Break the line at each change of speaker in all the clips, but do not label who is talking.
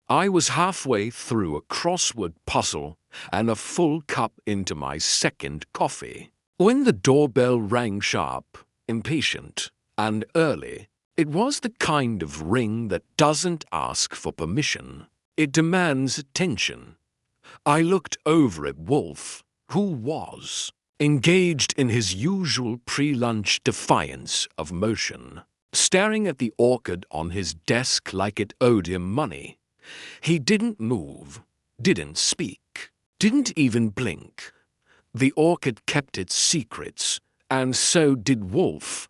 I was halfway through a crossword puzzle and a full cup into my second coffee when the doorbell rang sharp, impatient, and early. It was the kind of ring that doesn't ask for permission. It demands attention. I looked over at Wolfe, who was engaged in his usual pre-lunch defiance of motion, staring at the orchid on his desk like it owed him money. He didn't move, didn't speak, didn't even blink. The orchid kept its secrets, and so did Wolfe.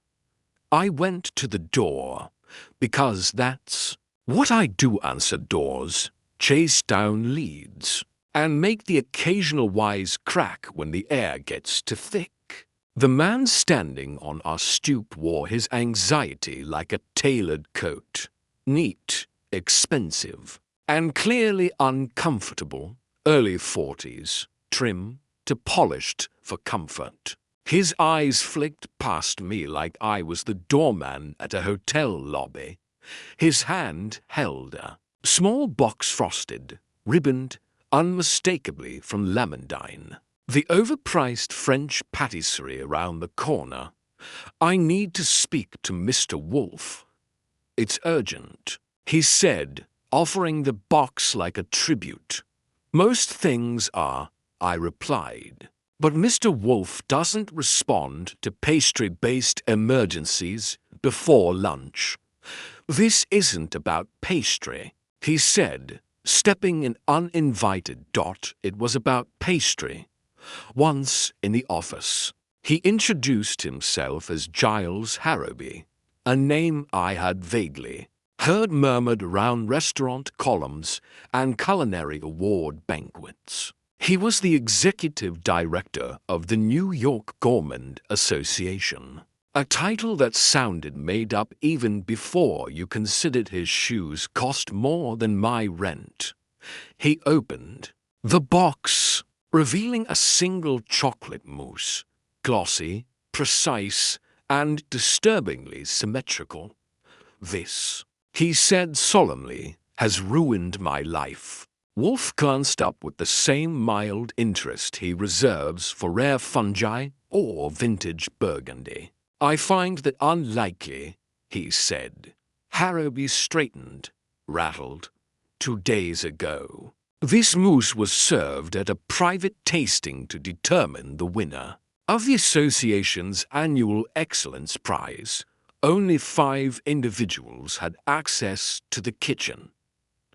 I went to the door, because that's what I do: answer doors, chase down leads, and make the occasional wise crack when the air gets too thick. The man standing on our stoop wore his anxiety like a tailored coat, neat, expensive, and clearly uncomfortable, early 40s, trim to polished for comfort. His eyes flicked past me like I was the doorman at a hotel lobby. His hand held a small box, frosted, ribboned, unmistakably from Lamandine, the overpriced French patisserie around the corner. "I need to speak to Mr. Wolfe." "It's urgent," he said, offering the box like a tribute. "Most things are," I replied. "But Mr. Wolfe doesn't respond to pastry-based emergencies before lunch." "This isn't about pastry," he said, stepping in uninvited. It was about pastry. Once in the office, he introduced himself as Giles Harrowby, a name I had vaguely heard murmured around restaurant columns and culinary award banquets. He was the executive director of the New York Gourmand Association, a title that sounded made up even before you considered his shoes cost more than my rent. He opened the box, revealing a single chocolate mousse, glossy, precise, and disturbingly symmetrical. "This," he said solemnly, "has ruined my life." Wolfe glanced up with the same mild interest he reserves for rare fungi or vintage Burgundy. "I find that unlikely," he said. Harrowby straightened, rattled. 2 days ago, this mousse was served at a private tasting to determine the winner of the association's annual Excellence Prize. Only 5 individuals had access to the kitchen.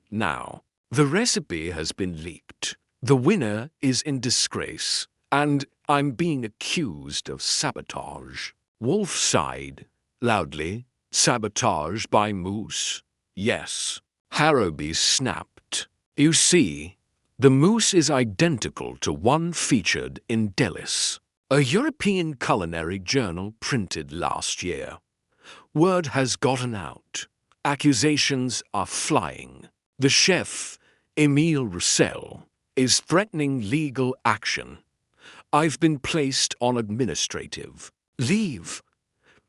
Now, the recipe has been leaked. The winner is in disgrace, and I'm being accused of sabotage." Wolfe sighed, loudly. "Sabotage by Mousse?" "Yes." Harrowby snapped. "You see, the mousse is identical to one featured in Delis, a European culinary journal printed last year. Word has gotten out. Accusations are flying. The chef, Émile Roussel, is threatening legal action. I've been placed on administrative leave.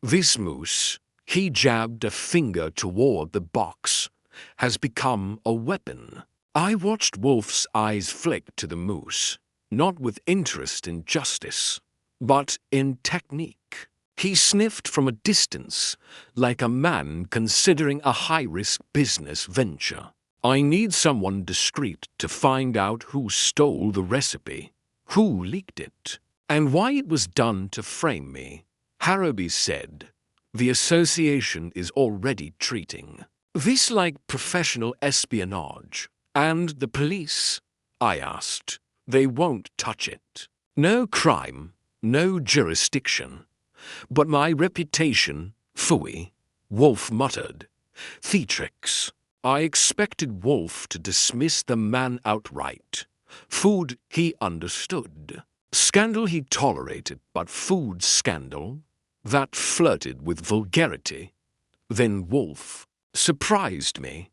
This mousse," he jabbed a finger toward the box, "has become a weapon." I watched Wolfe's eyes flick to the mousse, not with interest in justice, but in technique. He sniffed from a distance, like a man considering a high-risk business venture. "I need someone discreet to find out who stole the recipe, who leaked it, and why it was done to frame me." Harrowby said, "The association is already treating this like professional espionage." "And the police?" I asked. "They won't touch it. No crime, no jurisdiction. But my reputation, phooey," Wolfe muttered. "Theatrics." I expected Wolfe to dismiss the man outright. Food he understood. Scandal he tolerated, but food scandal that flirted with vulgarity. Then Wolfe surprised me.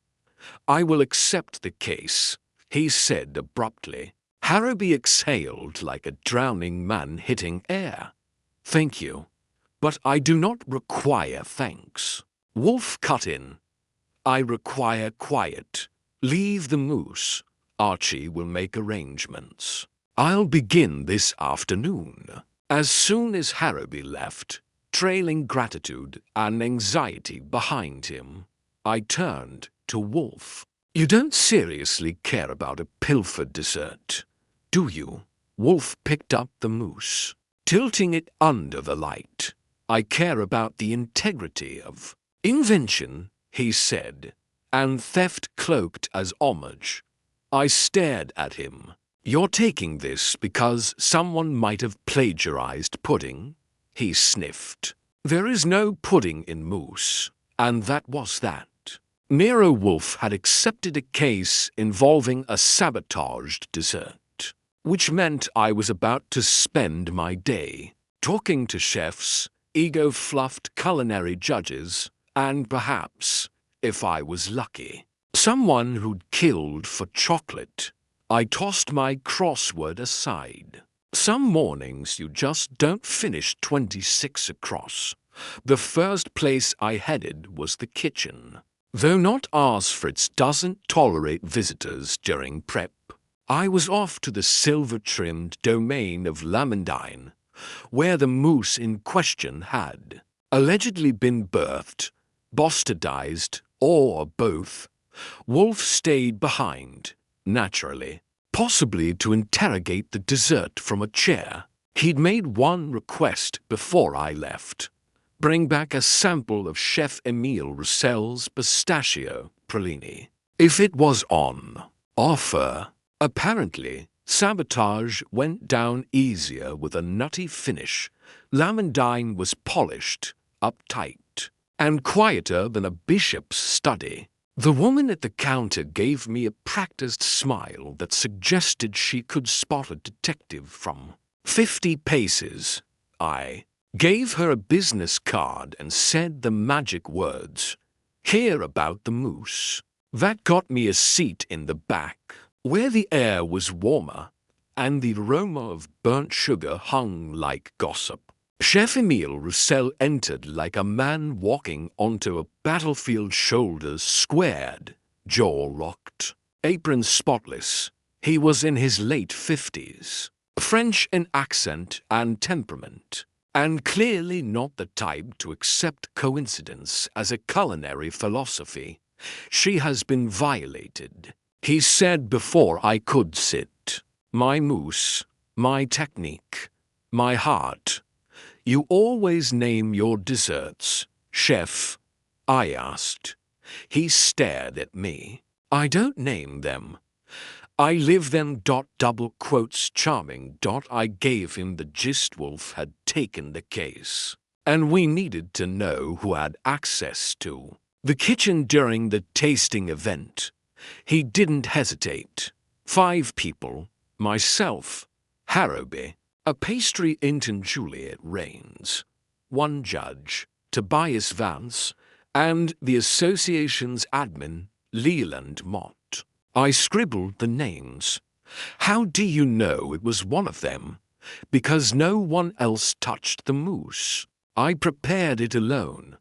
"I will accept the case," he said abruptly. Harrowby exhaled like a drowning man hitting air. "Thank you, but I do not require thanks." Wolfe cut in. "I require quiet. Leave the Mousse. Archie will make arrangements. I'll begin this afternoon. As soon as Harrowby left, trailing gratitude and anxiety behind him, I turned to Wolfe. You don't seriously care about a pilfered dessert, do you? Wolfe picked up the Mousse, tilting it under the light. I care about the integrity of invention, he said, and theft cloaked as homage. I stared at him. You're taking this because someone might have plagiarized pudding? He sniffed. There is no pudding in Mousse, and that was that. Nero Wolfe had accepted a case involving a sabotaged dessert, which meant I was about to spend my day talking to chefs, ego-fluffed culinary judges, and perhaps, if I was lucky, someone who'd killed for chocolate. I tossed my crossword aside. Some mornings you just don't finish 26 across. The first place I headed was the kitchen. Though not ours, Fritz doesn't tolerate visitors during prep. I was off to the silver-trimmed domain of Lamandine, where the Mousse in question had allegedly been birthed, bastardized, or both. Wolfe stayed behind, naturally, possibly to interrogate the dessert from a chair. He'd made one request before I left. Bring back a sample of Chef Emile Roussel's pistachio pralini. If it was on offer, apparently, sabotage went down easier with a nutty finish. Lamandine was polished, uptight, and quieter than a bishop's study. The woman at the counter gave me a practiced smile that suggested she could spot a detective from 50 paces. I gave her a business card and said the magic words, "Hear about the Mousse." That got me a seat in the back, where the air was warmer and the aroma of burnt sugar hung like gossip. Chef Emile Roussel entered like a man walking onto a battlefield, shoulders squared, jaw locked, apron spotless. He was in his late 50s, French in accent and temperament, and clearly not the type to accept coincidence as a culinary philosophy. She has been violated, he said before I could sit. My Mousse, my technique, my heart. You always name your desserts, chef? I asked. He stared at me. I don't name them. I live them. Double quotes charming. I gave him the gist. Wolfe had taken the case, and we needed to know who had access to the kitchen during the tasting event. He didn't hesitate. 5 people, myself, Harrowby, a pastry intern Juliet Rains, 1 judge, Tobias Vance, and the association's admin, Leland Mott. I scribbled the names. How do you know it was one of them? Because no one else touched the Mousse. I prepared it alone.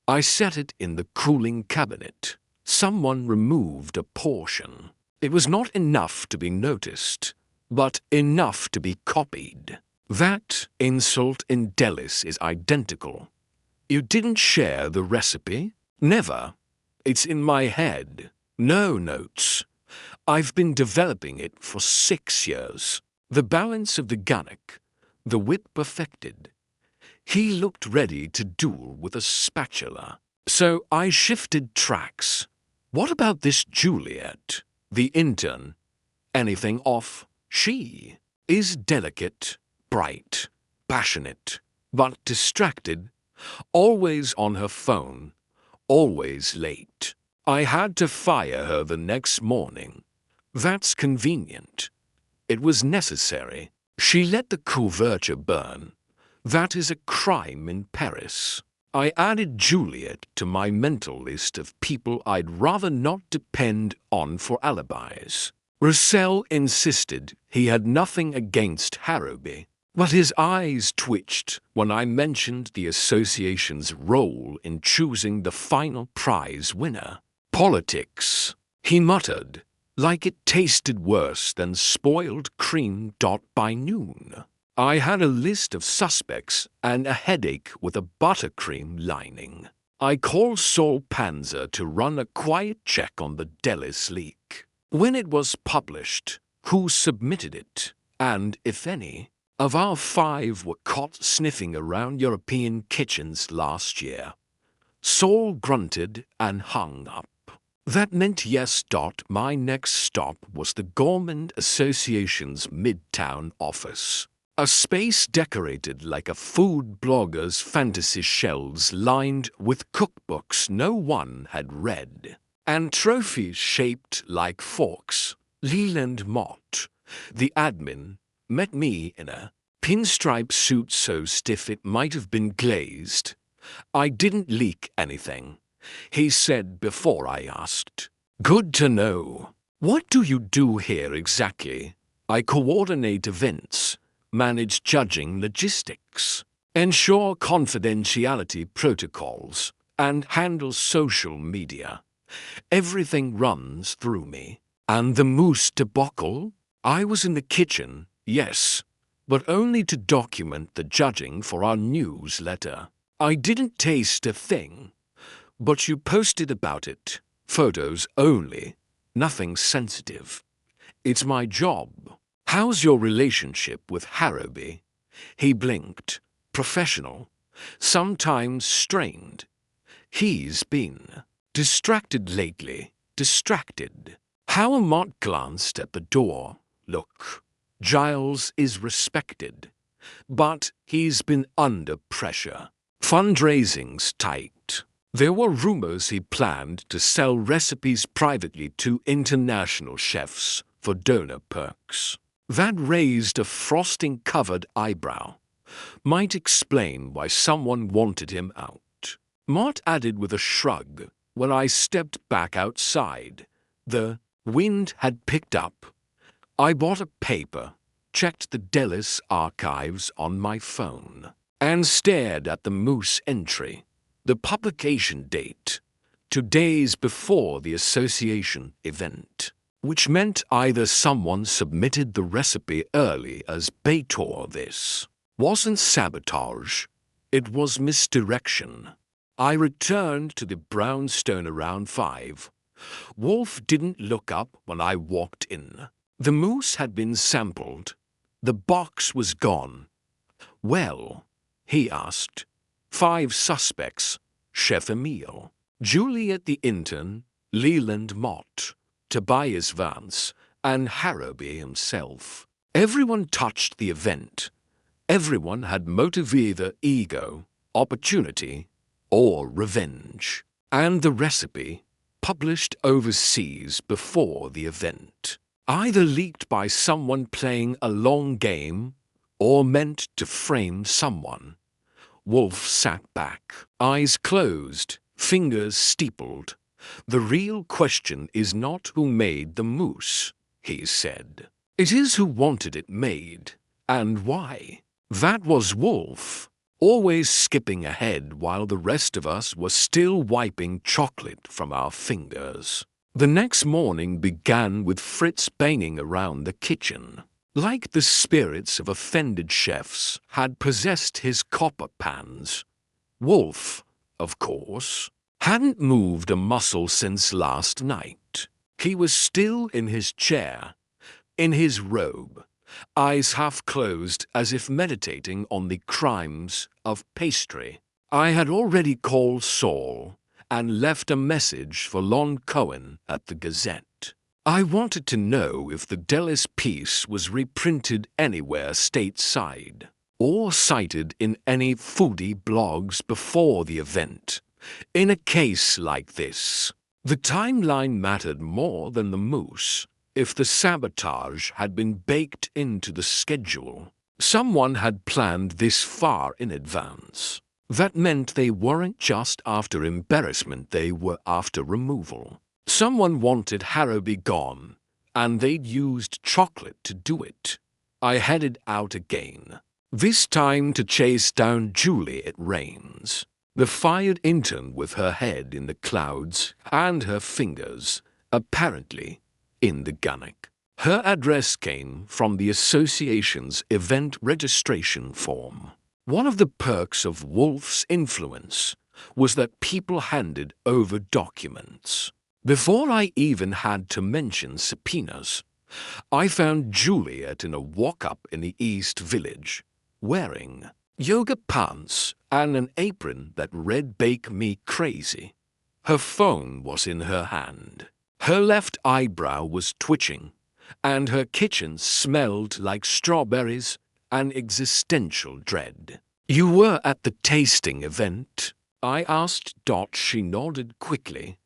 I set it in the cooling cabinet. Someone removed a portion. It was not enough to be noticed, but enough to be copied. That insult in Delis is identical. You didn't share the recipe? Never. It's in my head. No notes. I've been developing it for 6 years. The balance of the Gannic, the whip perfected. He looked ready to duel with a spatula. So I shifted tracks. What about this Juliet, the intern? Anything off? She is delicate, bright, passionate, but distracted, always on her phone, always late. I had to fire her the next morning. That's convenient. It was necessary. She let the couverture burn. That is a crime in Paris. I added Juliet to my mental list of people I'd rather not depend on for alibis. Roussel insisted he had nothing against Harrowby, but his eyes twitched when I mentioned the association's role in choosing the final prize winner. Politics, he muttered, like it tasted worse than spoiled cream. By noon, I had a list of suspects and a headache with a buttercream lining. I called Saul Panzer to run a quiet check on the Delis leak. When it was published, who submitted it, and, if any, of our 5 were caught sniffing around European kitchens last year. Saul grunted and hung up. That meant yes. My next stop was the Gourmand Association's Midtown office. A space decorated like a food blogger's fantasy shelves lined with cookbooks no one had read, and trophies shaped like forks. Leland Mott, the admin, met me in a pinstripe suit so stiff it might have been glazed. I didn't leak anything, he said before I asked. Good to know. What do you do here exactly? I coordinate events, manage judging logistics, ensure confidentiality protocols, and handle social media. Everything runs through me. And the Mousse debacle? I was in the kitchen, yes, but only to document the judging for our newsletter. I didn't taste a thing, but you posted about it. Photos only, nothing sensitive. It's my job. How's your relationship with Harrowby? He blinked. Professional, sometimes strained. He's been distracted lately. Distracted. Howard Mott glanced at the door. Look, Giles is respected, but he's been under pressure. Fundraising's tight. There were rumors he planned to sell recipes privately to international chefs for donor perks. That raised a frosting-covered eyebrow. Might explain why someone wanted him out. Mott added with a shrug when I stepped back outside. The wind had picked up. I bought a paper, checked the Delis archives on my phone, and stared at the Mousse entry. The publication date, 2 days before the association event, which meant either someone submitted the recipe early as bait or this wasn't sabotage, it was misdirection. I returned to the brownstone around 5. Wolfe didn't look up when I walked in. The mousse had been sampled. The box was gone. Well, he asked. 5 suspects, Chef Emile, Juliet the intern, Leland Mott, Tobias Vance, and Harrowby himself. Everyone touched the event. Everyone had motive, either ego, opportunity, or revenge. And the recipe, published overseas before the event, either leaked by someone playing a long game or meant to frame someone. Wolfe sat back, eyes closed, fingers steepled. The real question is not who made the mousse, he said. It is who wanted it made, and why. That was Wolfe, always skipping ahead while the rest of us were still wiping chocolate from our fingers. The next morning began with Fritz banging around the kitchen, like the spirits of offended chefs had possessed his copper pans. Wolfe, of course, hadn't moved a muscle since last night. He was still in his chair, in his robe, eyes half closed as if meditating on the crimes of pastry. I had already called Saul and left a message for Lon Cohen at the Gazette. I wanted to know if the Delis piece was reprinted anywhere stateside, or cited in any foodie blogs before the event. In a case like this, the timeline mattered more than the mousse. If the sabotage had been baked into the schedule, someone had planned this far in advance. That meant they weren't just after embarrassment, they were after removal. Someone wanted Harrowby gone, and they'd used chocolate to do it. I headed out again, this time to chase down Juliet Rains, the fired intern with her head in the clouds and her fingers apparently in the Gunnock. Her address came from the association's event registration form. One of the perks of Wolfe's influence was that people handed over documents. Before I even had to mention subpoenas, I found Juliet in a walk-up in the East Village, wearing yoga pants and an apron that read "Bake Me Crazy." Her phone was in her hand. Her left eyebrow was twitching, and her kitchen smelled like strawberries and existential dread. "You were at the tasting event?" I asked. She nodded quickly.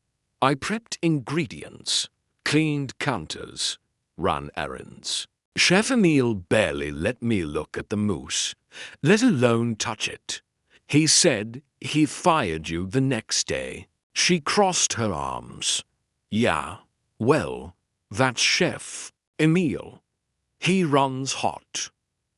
"I prepped ingredients, cleaned counters, ran errands. Chef Emile barely let me look at the mousse, let alone touch it. He said he fired you the next day." She crossed her arms. "Yeah, well, that's Chef Emile. He runs hot.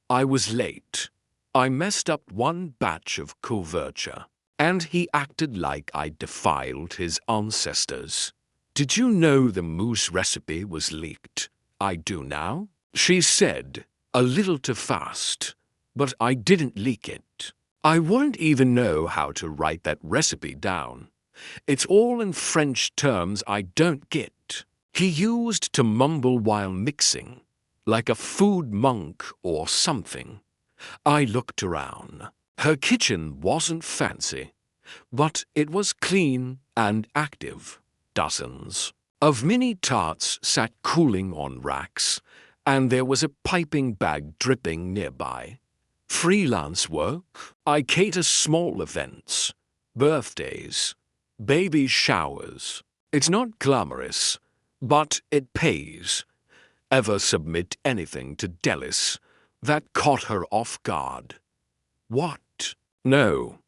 I was late. I messed up one batch of couverture, and he acted like I defiled his ancestors. Did you know the mousse recipe was leaked?" "I do now," she said, a little too fast, "but I didn't leak it. I wouldn't even know how to write that recipe down. It's all in French terms I don't get." He used to mumble while mixing, like a food monk or something. I looked around. Her kitchen wasn't fancy, but it was clean and active. Dozens of mini tarts sat cooling on racks, and there was a piping bag dripping nearby. Freelance work. I cater small events, birthdays, baby showers. It's not glamorous, but it pays. Ever submit anything to Delis? That caught her off guard. "What?" "No,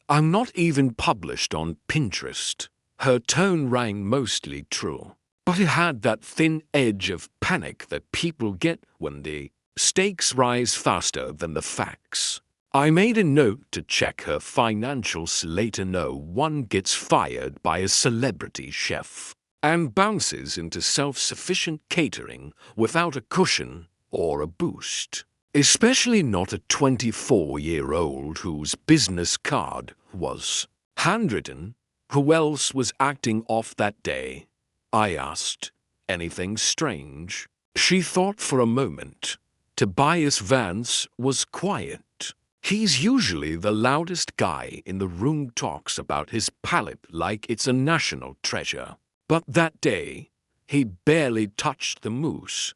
I'm not even published on Pinterest." Her tone rang mostly true, but it had that thin edge of panic that people get when the stakes rise faster than the facts. I made a note to check her financials later. No one gets fired by a celebrity chef and bounces into self-sufficient catering without a cushion or a boost. Especially not a 24-year-old whose business card was handwritten. "Who else was acting off that day?" I asked. "Anything strange?" She thought for a moment. Tobias Vance was quiet. He's usually the loudest guy in the room, talks about his palate like it's a national treasure. But that day, he barely touched the mousse.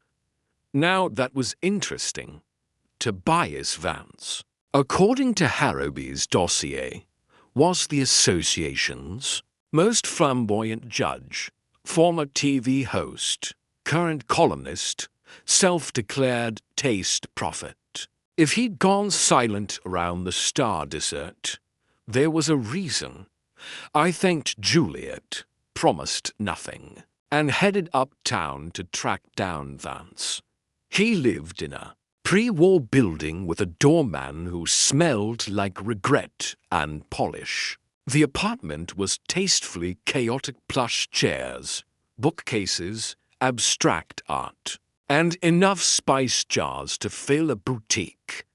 Now that was interesting. Tobias Vance, according to Harrowby's dossier, was the association's most flamboyant judge, former TV host, current columnist, self-declared taste prophet. If he'd gone silent around the star dessert, there was a reason. I thanked Juliet, promised nothing, and headed uptown to track down Vance. He lived in a pre-war building with a doorman who smelled like regret and polish. The apartment was tastefully chaotic: plush chairs, bookcases, abstract art, and enough spice jars to fill a boutique.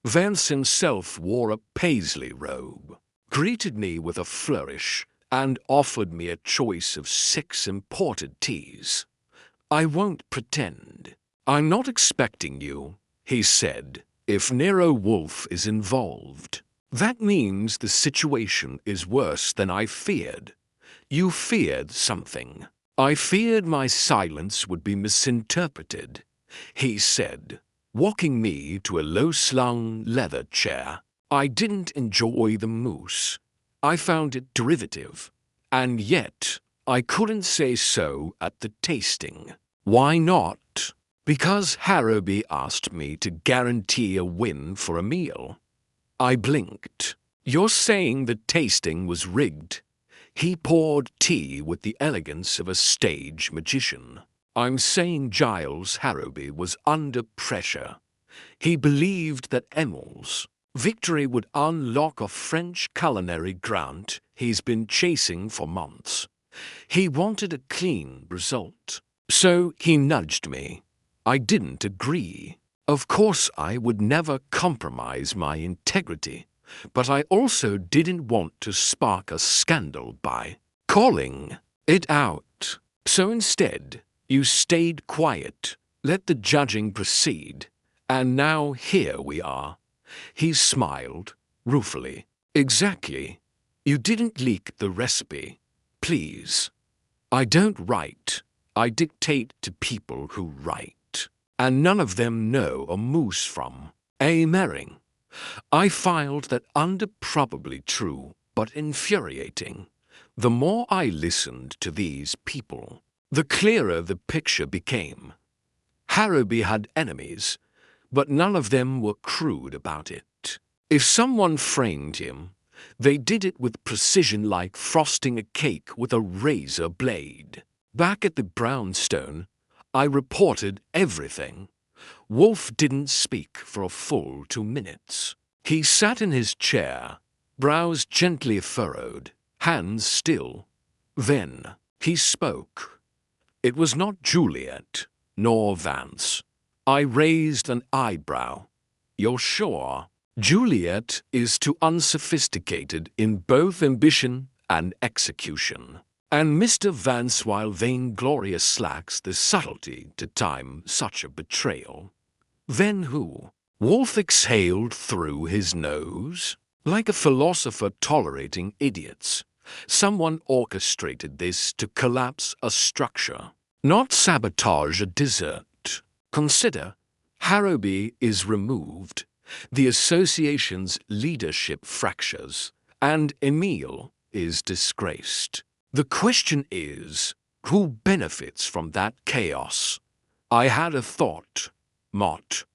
Vance himself wore a paisley robe, greeted me with a flourish, and offered me a choice of 6 imported teas. "I won't pretend. I'm not expecting you," he said. "If Nero Wolfe is involved, that means the situation is worse than I feared." "You feared something." "I feared my silence would be misinterpreted," he said, walking me to a low-slung leather chair. "I didn't enjoy the mousse. I found it derivative, and yet I couldn't say so at the tasting." "Why not?" "Because Harrowby asked me to guarantee a win for Emile." I blinked. "You're saying the tasting was rigged?" He poured tea with the elegance of a stage magician. "I'm saying Giles Harrowby was under pressure. He believed that Emile's victory would unlock a French culinary grant he's been chasing for months. He wanted a clean result. So he nudged me. I didn't agree. Of course, I would never compromise my integrity, but I also didn't want to spark a scandal by calling it out. So instead, you stayed quiet, let the judging proceed, and now here we are. He smiled, ruefully. Exactly. You didn't leak the recipe. Please. I don't write. I dictate to people who write. And none of them know a Mousse from a Mering. I filed that under probably true, but infuriating. The more I listened to these people, the clearer the picture became. Harrowby had enemies, but none of them were crude about it. If someone framed him, they did it with precision like frosting a cake with a razor blade. Back at the brownstone, I reported everything. Wolfe didn't speak for a full 2 minutes. He sat in his chair, brows gently furrowed, hands still. Then he spoke. It was not Juliet, nor Vance. I raised an eyebrow. You're sure? Juliet is too unsophisticated in both ambition and execution. And Mr. Vance, while vainglorious, lacks the subtlety to time such a betrayal. Then who? Wolfe exhaled through his nose. Like a philosopher tolerating idiots, someone orchestrated this to collapse a structure, not sabotage a dessert. Consider, Harrowby is removed, the association's leadership fractures, and Emile is disgraced. The question is, who benefits from that chaos? I had a thought. Mott.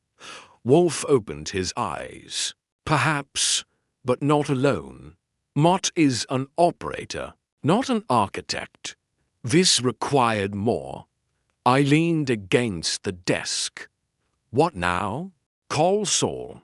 Wolfe opened his eyes. Perhaps, but not alone. Mott is an operator, not an architect. This required more. I leaned against the desk. What now? Call Saul.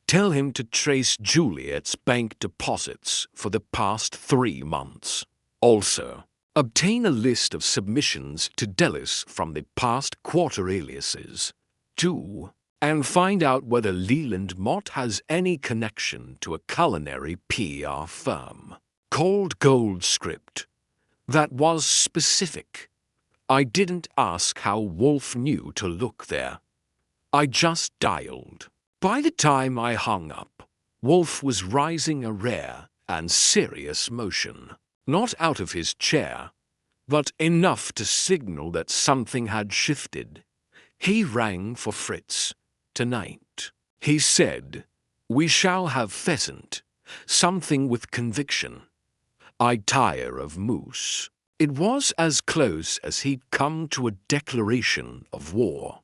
Tell him to trace Juliet's bank deposits for the past 3 months. Also, obtain a list of submissions to Delis from the past quarter aliases. 2. And find out whether Leland Mott has any connection to a culinary PR firm. Cold gold script. That was specific. I didn't ask how Wolfe knew to look there. I just dialed. By the time I hung up, Wolfe was rising a rare and serious motion. Not out of his chair, but enough to signal that something had shifted. He rang for Fritz. Tonight, he said, we shall have pheasant, something with conviction. I tire of Mousse. It was as close as he'd come to a declaration of war.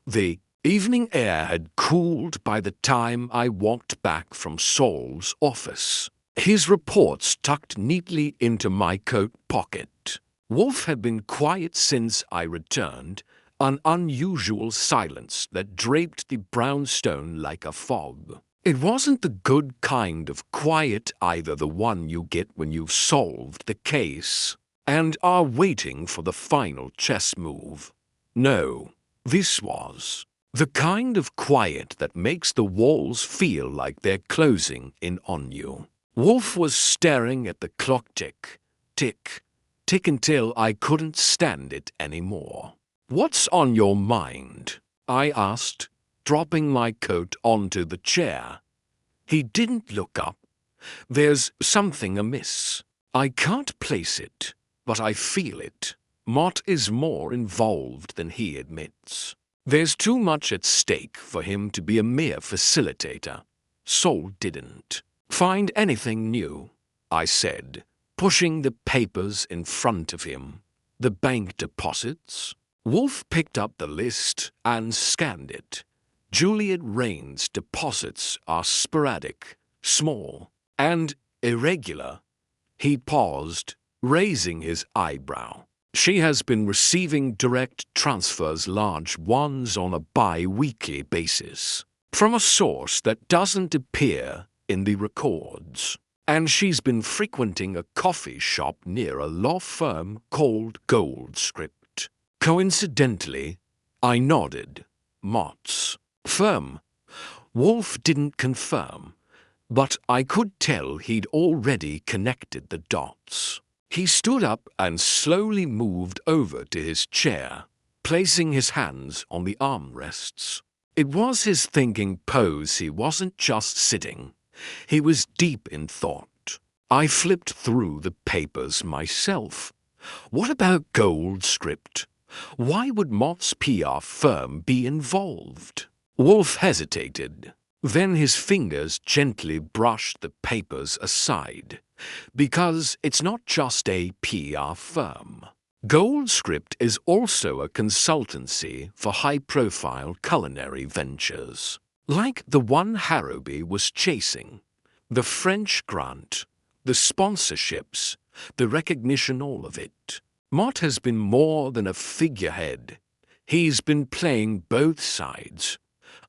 The evening air had cooled by the time I walked back from Saul's office. His reports tucked neatly into my coat pocket. Wolfe had been quiet since I returned, an unusual silence that draped the brownstone like a fog. It wasn't the good kind of quiet either, the one you get when you've solved the case and are waiting for the final chess move. No, this was the kind of quiet that makes the walls feel like they're closing in on you. Wolfe was staring at the clock tick, tick, tick until I couldn't stand it anymore. What's on your mind? I asked, dropping my coat onto the chair. He didn't look up. There's something amiss. I can't place it, but I feel it. Mott is more involved than he admits. There's too much at stake for him to be a mere facilitator. Saul didn't find anything new, I said, pushing the papers in front of him. The bank deposits? Wolfe picked up the list and scanned it. Juliet Rain's deposits are sporadic, small, and irregular. He paused, raising his eyebrow. She has been receiving direct transfers, large ones, on a bi-weekly basis, from a source that doesn't appear in the records. And she's been frequenting a coffee shop near a law firm called Goldscript. Coincidentally, I nodded. Mott's firm. Wolfe didn't confirm, but I could tell he'd already connected the dots. He stood up and slowly moved over to his chair, placing his hands on the armrests. It was his thinking pose. He wasn't just sitting. He was deep in thought. I flipped through the papers myself. What about Goldscript? Why would Mott's PR firm be involved? Wolfe hesitated. Then his fingers gently brushed the papers aside. Because it's not just a PR firm. Goldscript is also a consultancy for high-profile culinary ventures, like the one Harrowby was chasing. The French grant, the sponsorships, the recognition, all of it. Mott has been more than a figurehead. He's been playing both sides.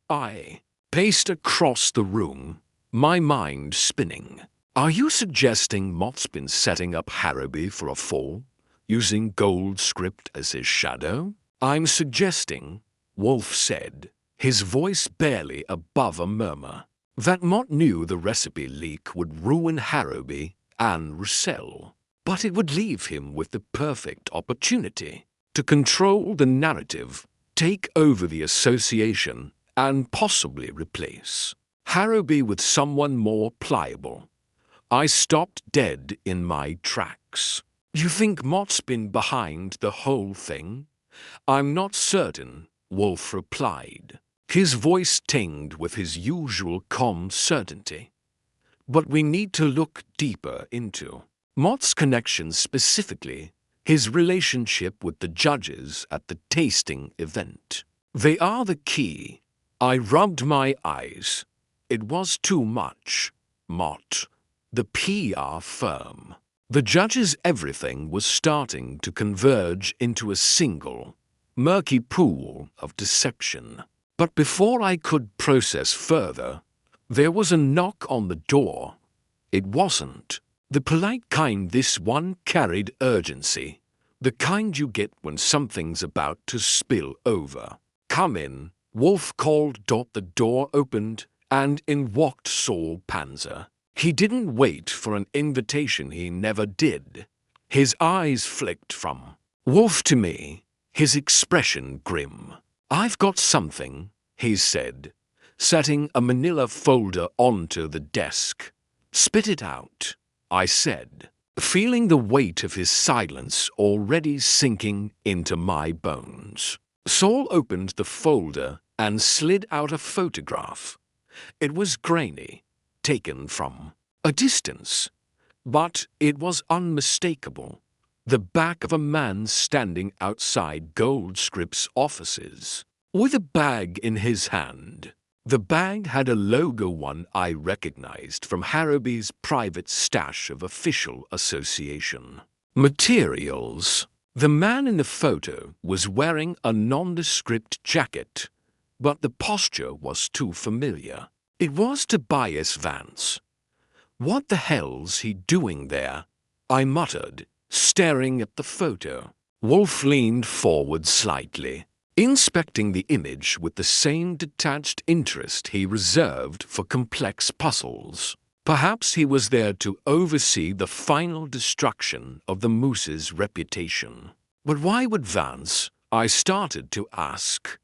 I paced across the room, my mind spinning. Are you suggesting Mott's been setting up Harrowby for a fall, using Goldscript as his shadow? I'm suggesting, Wolfe said, his voice barely above a murmur, that Mott knew the recipe leak would ruin Harrowby and Roussel, but it would leave him with the perfect opportunity to control the narrative, take over the association, and possibly replace Harrowby with someone more pliable. I stopped dead in my tracks. You think Mott's been behind the whole thing? I'm not certain, Wolfe replied, his voice tinged with his usual calm certainty. But we need to look deeper into Mott's connections, specifically his relationship with the judges at the tasting event. They are the key. I rubbed my eyes. It was too much. Mott, the PR firm. The judges' everything was starting to converge into a single, murky pool of deception. But before I could process further, there was a knock on the door. It wasn't the polite kind. This one carried urgency, the kind you get when something's about to spill over. Come in, Wolfe called. The door opened, and in walked Saul Panzer. He didn't wait for an invitation. He never did. His eyes flicked from Wolfe to me, his expression grim. I've got something, he said, setting a manila folder onto the desk. Spit it out, I said, feeling the weight of his silence already sinking into my bones. Saul opened the folder and slid out a photograph. It was grainy, taken from a distance, but it was unmistakable. The back of a man standing outside Goldscript's offices, with a bag in his hand. The bag had a logo, one I recognized from Harrowby's private stash of official association materials. The man in the photo was wearing a nondescript jacket, but the posture was too familiar. It was Tobias Vance. What the hell's he doing there? I muttered, staring at the photo. Wolfe leaned forward slightly, inspecting the image with the same detached interest he reserved for complex puzzles. Perhaps he was there to oversee the final destruction of the Mousse's reputation. But why would Vance? I started to ask.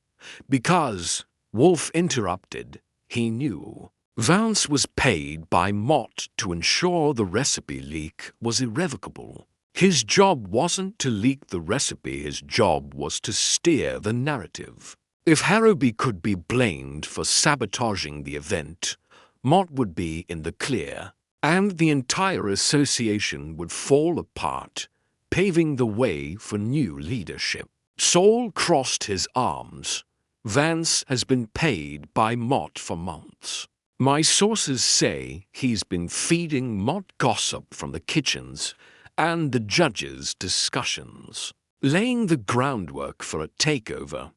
Because, Wolfe interrupted, he knew. Vance was paid by Mott to ensure the recipe leak was irrevocable. His job wasn't to leak the recipe, his job was to steer the narrative. If Harrowby could be blamed for sabotaging the event, Mott would be in the clear, and the entire association would fall apart, paving the way for new leadership. Saul crossed his arms. Vance has been paid by Mott for months. My sources say he's been feeding Mott gossip from the kitchens and the judges' discussions, laying the groundwork for a takeover.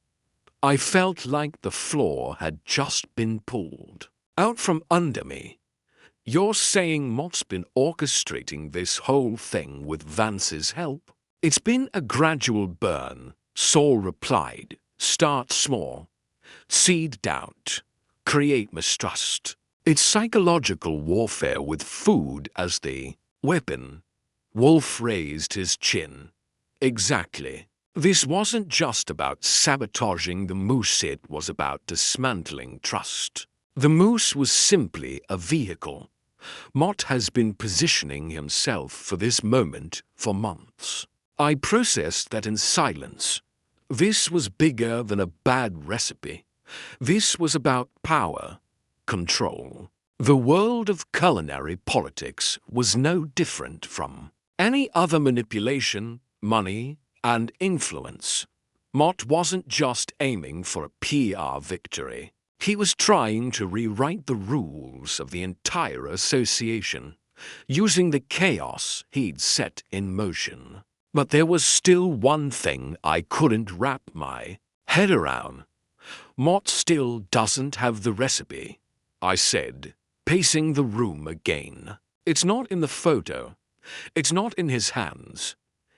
I felt like the floor had just been pulled out from under me. You're saying Mott's been orchestrating this whole thing with Vance's help? It's been a gradual burn, Saul replied. Start small. Seed doubt. Create mistrust. It's psychological warfare with food as the weapon. Wolfe raised his chin. Exactly. This wasn't just about sabotaging the Mousse, it was about dismantling trust. The Mousse was simply a vehicle. Mott has been positioning himself for this moment for months. I processed that in silence. This was bigger than a bad recipe. This was about power, control. The world of culinary politics was no different from any other manipulation, money, and influence. Mott wasn't just aiming for a PR victory. He was trying to rewrite the rules of the entire association, using the chaos he'd set in motion. But there was still one thing I couldn't wrap my head around. Mott still doesn't have the recipe, I said, pacing the room again. It's not in the photo. It's not in his hands.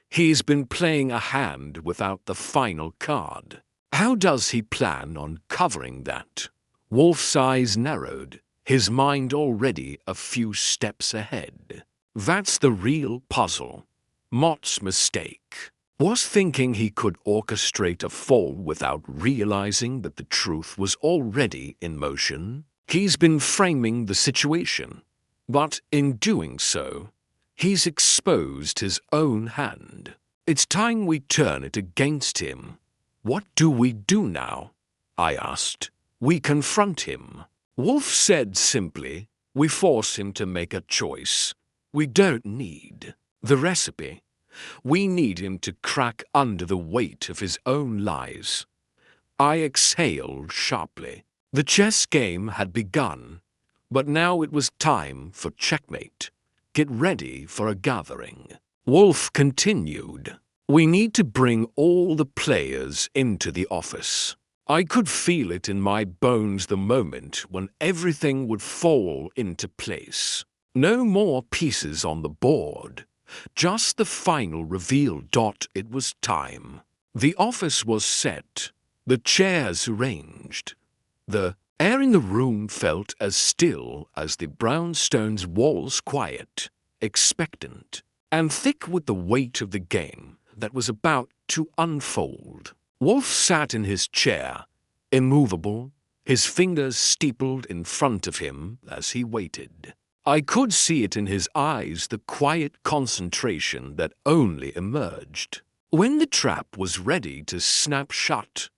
He's been playing a hand without the final card. How does he plan on covering that? Wolfe's eyes narrowed, his mind already a few steps ahead. That's the real puzzle. Mott's mistake was thinking he could orchestrate a fall without realizing that the truth was already in motion. He's been framing the situation, but in doing so, he's exposed his own hand. It's time we turn it against him. What do we do now? I asked. We confront him. Wolfe said simply, we force him to make a choice. We don't need the recipe. We need him to crack under the weight of his own lies. I exhaled sharply. The chess game had begun, but now it was time for checkmate. Get ready for a gathering. Wolfe continued. We need to bring all the players into the office. I could feel it in my bones the moment when everything would fall into place. No more pieces on the board. Just the final reveal. It was time. The office was set, the chairs arranged. The air in the room felt as still as the brownstone's walls, quiet, expectant, and thick with the weight of the game that was about to unfold. Wolfe sat in his chair, immovable, his fingers steepled in front of him as he waited. I could see it in his eyes, the quiet concentration that only emerged when the trap was ready to snap shut.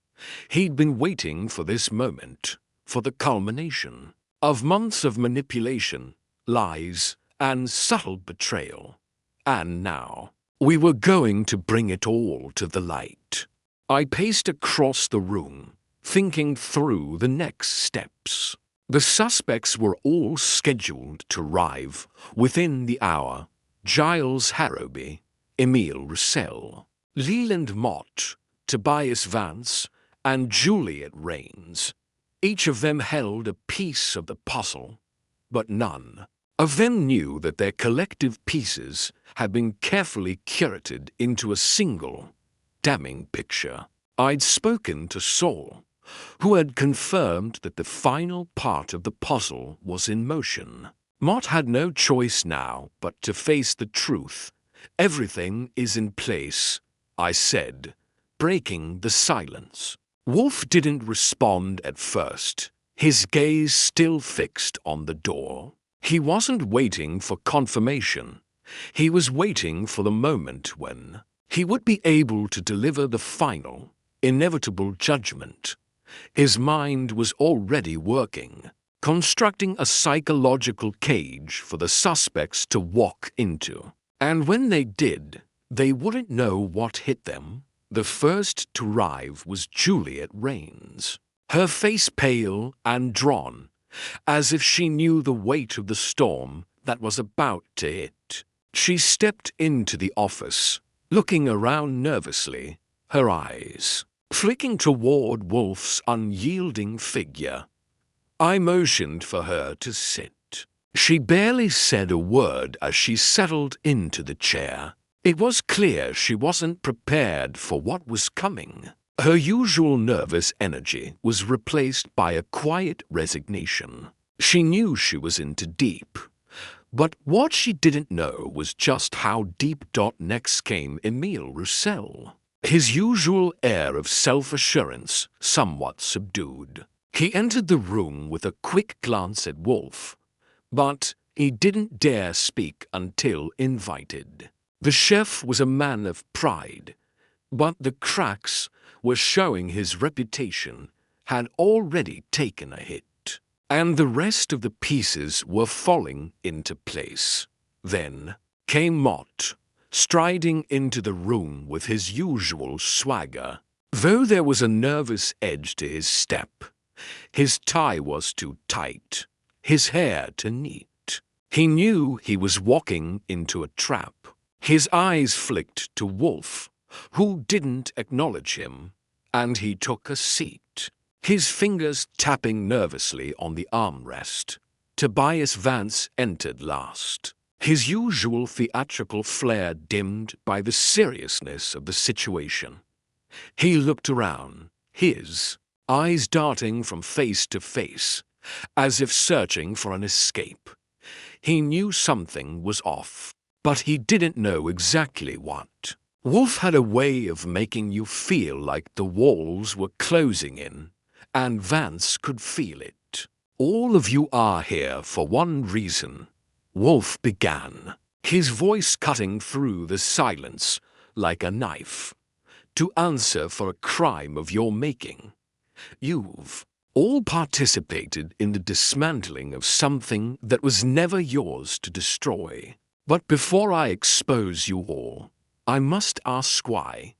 He'd been waiting for this moment, for the culmination of months of manipulation, lies, and subtle betrayal. And now, we were going to bring it all to the light. I paced across the room, thinking through the next steps. The suspects were all scheduled to arrive within the hour. Giles Harrowby, Emile Roussel, Leland Mott, Tobias Vance, and Juliet Rains. Each of them held a piece of the puzzle, but none of them knew that their collective pieces had been carefully curated into a single, damning picture. I'd spoken to Saul, who had confirmed that the final part of the puzzle was in motion. Mott had no choice now but to face the truth. Everything is in place, I said, breaking the silence. Wolfe didn't respond at first, his gaze still fixed on the door. He wasn't waiting for confirmation. He was waiting for the moment when he would be able to deliver the final, inevitable judgment. His mind was already working, constructing a psychological cage for the suspects to walk into. And when they did, they wouldn't know what hit them. The first to arrive was Juliet Rains, her face pale and drawn, as if she knew the weight of the storm that was about to hit. She stepped into the office, looking around nervously, her eyes flicking toward Wolfe's unyielding figure. I motioned for her to sit. She barely said a word as she settled into the chair. It was clear she wasn't prepared for what was coming. Her usual nervous energy was replaced by a quiet resignation. She knew she was in too deep. But what she didn't know was just how deep. Next came Emile Roussel. His usual air of self-assurance somewhat subdued. He entered the room with a quick glance at Wolfe, but he didn't dare speak until invited. The chef was a man of pride, but the cracks were showing his reputation had already taken a hit, and the rest of the pieces were falling into place. Then came Mott, striding into the room with his usual swagger. Though there was a nervous edge to his step, his tie was too tight, his hair too neat. He knew he was walking into a trap. His eyes flicked to Wolfe, who didn't acknowledge him, and he took a seat, his fingers tapping nervously on the armrest. Tobias Vance entered last, his usual theatrical flair dimmed by the seriousness of the situation. He looked around, his eyes darting from face to face, as if searching for an escape. He knew something was off, but he didn't know exactly what. Wolfe had a way of making you feel like the walls were closing in, and Vance could feel it. "All of you are here for one reason," Wolfe began, his voice cutting through the silence like a knife. "To answer for a crime of your making. You've all participated in the dismantling of something that was never yours to destroy. But before I expose you all, I must ask why."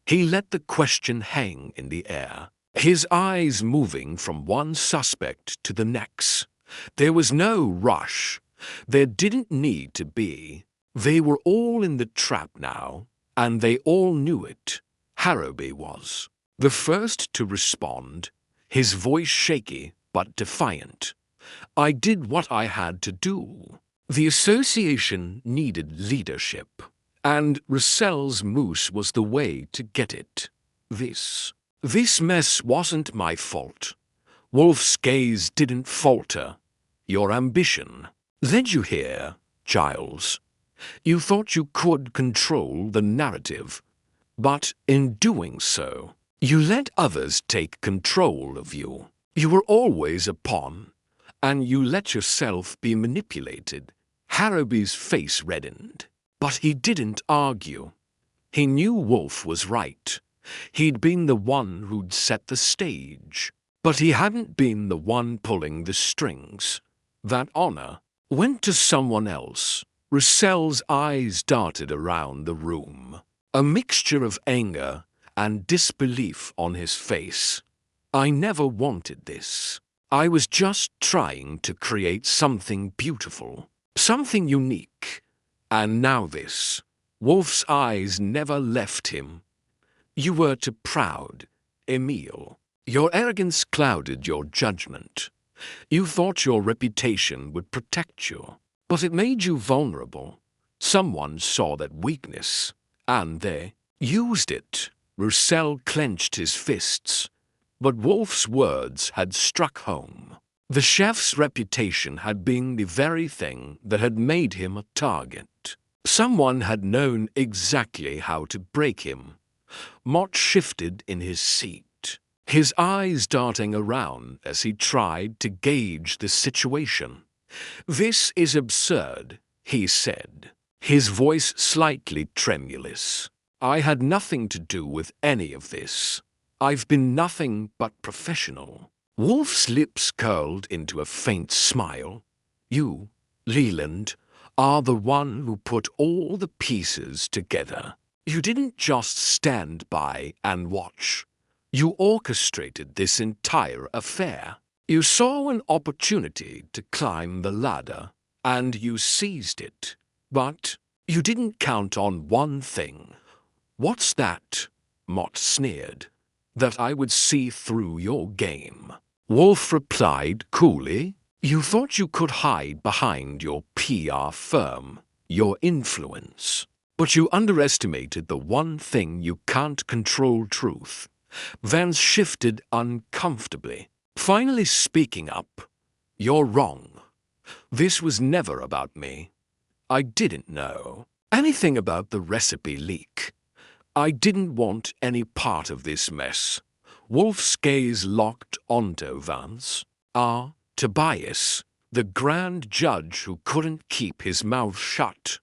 He let the question hang in the air, his eyes moving from one suspect to the next. There was no rush. There didn't need to be. They were all in the trap now, and they all knew it. Harrowby was the first to respond, his voice shaky but defiant. "I did what I had to do. The association needed leadership, and Roussel's Mousse was the way to get it. This mess wasn't my fault." Wolfe's gaze didn't falter. "Your ambition led you here, Giles. You thought you could control the narrative, but in doing so, you let others take control of you. You were always a pawn, and you let yourself be manipulated." Harrowby's face reddened, but he didn't argue. He knew Wolfe was right. He'd been the one who'd set the stage, but he hadn't been the one pulling the strings. That honor went to someone else. Roussel's eyes darted around the room, a mixture of anger and disbelief on his face. "I never wanted this. I was just trying to create something beautiful, something unique. And now this." Wolfe's eyes never left him. "You were too proud, Emile. Your arrogance clouded your judgment. You thought your reputation would protect you, but it made you vulnerable. Someone saw that weakness, and they used it." Roussel clenched his fists, but Wolfe's words had struck home. The chef's reputation had been the very thing that had made him a target. Someone had known exactly how to break him. Mott shifted in his seat, his eyes darting around as he tried to gauge the situation. "This is absurd," he said, his voice slightly tremulous. "I had nothing to do with any of this. I've been nothing but professional." Wolfe's lips curled into a faint smile. "You, Leland, are the one who put all the pieces together. You didn't just stand by and watch. You orchestrated this entire affair. You saw an opportunity to climb the ladder, and you seized it. But you didn't count on one thing." "What's that?" Mott sneered. "That I would see through your game." Wolfe replied coolly. You thought you could hide behind your PR firm, your influence. But you underestimated the one thing you can't control: truth. Vance shifted uncomfortably, finally speaking up. You're wrong. This was never about me. I didn't know anything about the recipe leak. I didn't want any part of this mess. Wolfe's gaze locked onto Vance. Tobias, the grand judge who couldn't keep his mouth shut.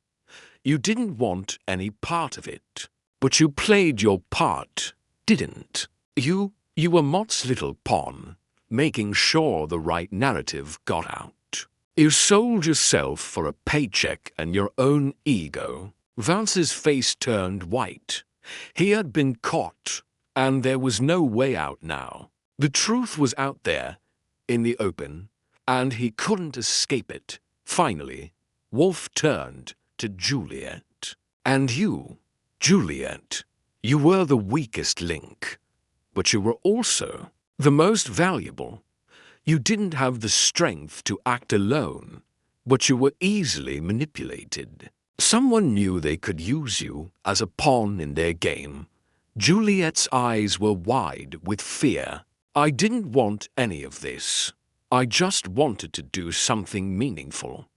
You didn't want any part of it. But you played your part, didn't you? You were Mott's little pawn, making sure the right narrative got out. You sold yourself for a paycheck and your own ego. Vance's face turned white. He had been caught, and there was no way out now. The truth was out there, in the open, and he couldn't escape it. Finally, Wolfe turned to Juliet. And you, Juliet, you were the weakest link, but you were also the most valuable. You didn't have the strength to act alone, but you were easily manipulated. Someone knew they could use you as a pawn in their game. Juliet's eyes were wide with fear. I didn't want any of this. I just wanted to do something meaningful.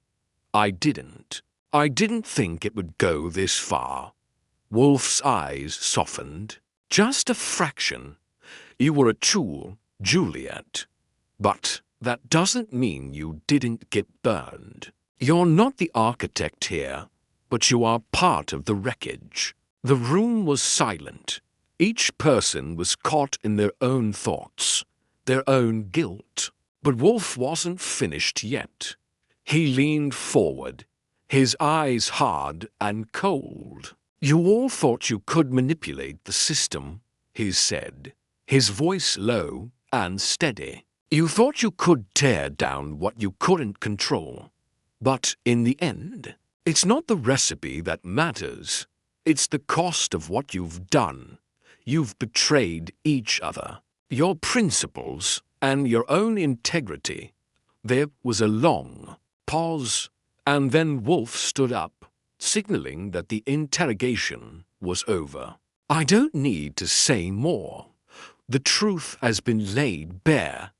I didn't think it would go this far. Wolfe's eyes softened. Just a fraction. You were a tool, Juliet. But that doesn't mean you didn't get burned. You're not the architect here, but you are part of the wreckage. The room was silent. Each person was caught in their own thoughts, their own guilt. But Wolfe wasn't finished yet. He leaned forward, his eyes hard and cold. You all thought you could manipulate the system, he said, his voice low and steady. You thought you could tear down what you couldn't control. But in the end, it's not the recipe that matters. It's the cost of what you've done. You've betrayed each other, your principles, and your own integrity. There was a long pause, and then Wolfe stood up, signaling that the interrogation was over. I don't need to say more. The truth has been laid bare.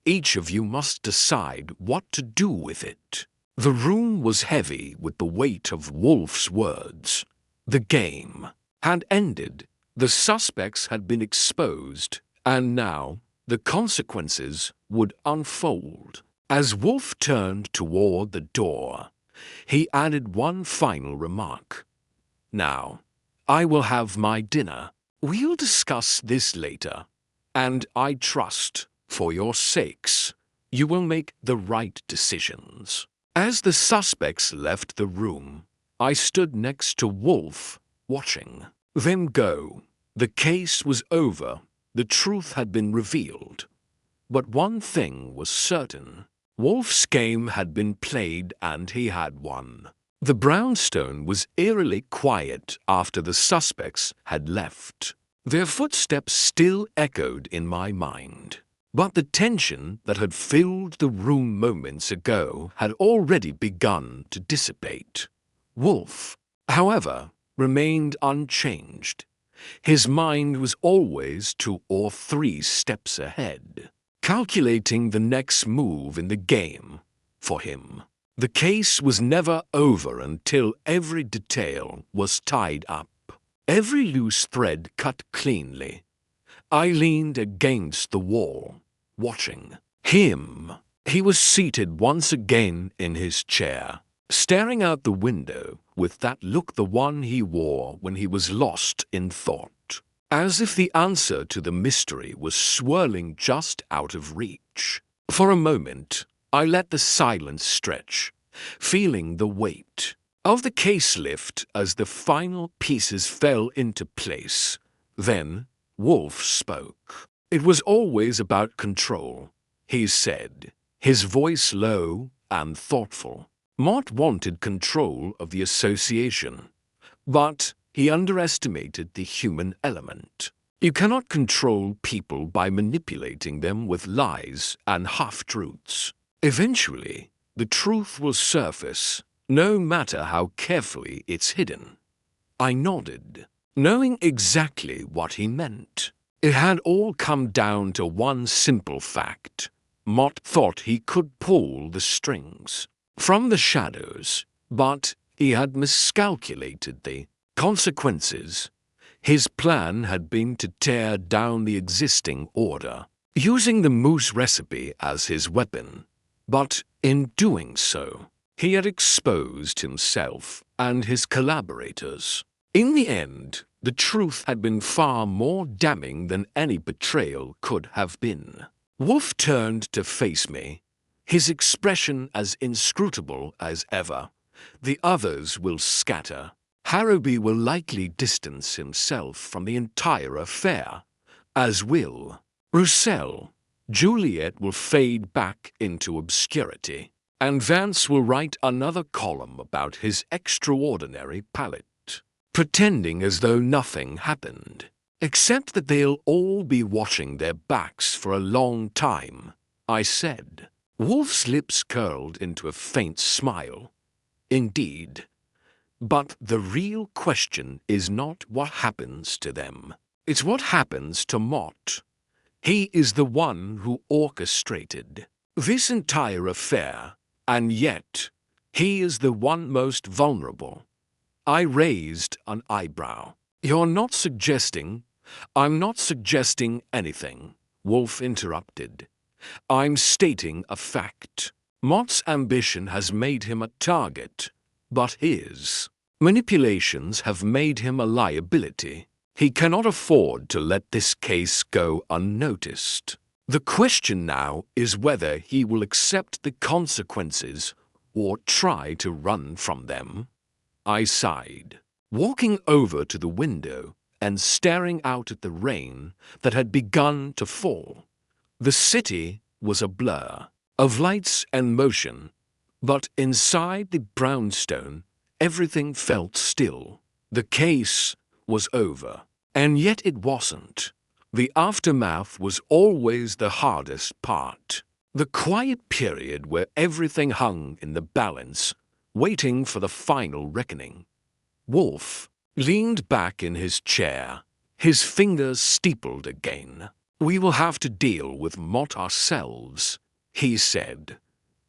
Each of you must decide what to do with it. The room was heavy with the weight of Wolfe's words. The game had ended. The suspects had been exposed, and now the consequences would unfold. As Wolfe turned toward the door, he added one final remark. Now, I will have my dinner. We'll discuss this later, and I trust, for your sakes, you will make the right decisions. As the suspects left the room, I stood next to Wolfe, watching them go. The case was over. The truth had been revealed. But one thing was certain. Wolfe's game had been played and he had won. The brownstone was eerily quiet after the suspects had left. Their footsteps still echoed in my mind. But the tension that had filled the room moments ago had already begun to dissipate. Wolfe, however, remained unchanged. His mind was always 2 or 3 steps ahead, calculating the next move in the game for him. The case was never over until every detail was tied up, every loose thread cut cleanly. I leaned against the wall, watching him. He was seated once again in his chair, staring out the window with that look, the one he wore when he was lost in thought, as if the answer to the mystery was swirling just out of reach. For a moment, I let the silence stretch, feeling the weight of the case lift as the final pieces fell into place. Then Wolfe spoke. It was always about control, he said, his voice low and thoughtful. Mott wanted control of the association, but he underestimated the human element. You cannot control people by manipulating them with lies and half-truths. Eventually, the truth will surface, no matter how carefully it's hidden. I nodded, knowing exactly what he meant. It had all come down to one simple fact. Mott thought he could pull the strings from the shadows, but he had miscalculated the consequences. His plan had been to tear down the existing order, using the Mousse recipe as his weapon. But in doing so, he had exposed himself and his collaborators. In the end, the truth had been far more damning than any betrayal could have been. Wolfe turned to face me, his expression as inscrutable as ever. The others will scatter. Harrowby will likely distance himself from the entire affair, as will Roussel. Juliet will fade back into obscurity, and Vance will write another column about his extraordinary palate, pretending as though nothing happened, except that they'll all be watching their backs for a long time, I said. Wolfe's lips curled into a faint smile. Indeed. But the real question is not what happens to them. It's what happens to Mott. He is the one who orchestrated this entire affair, and yet he is the one most vulnerable. I raised an eyebrow. You're not suggesting— I'm not suggesting anything, Wolfe interrupted. I'm stating a fact. Mott's ambition has made him a target, but his manipulations have made him a liability. He cannot afford to let this case go unnoticed. The question now is whether he will accept the consequences or try to run from them. I sighed, walking over to the window and staring out at the rain that had begun to fall. The city was a blur of lights and motion, but inside the brownstone everything felt still. The case was over, and yet it wasn't. The aftermath was always the hardest part. The quiet period where everything hung in the balance, waiting for the final reckoning. Wolfe leaned back in his chair, his fingers steepled again. We will have to deal with Mott ourselves, he said.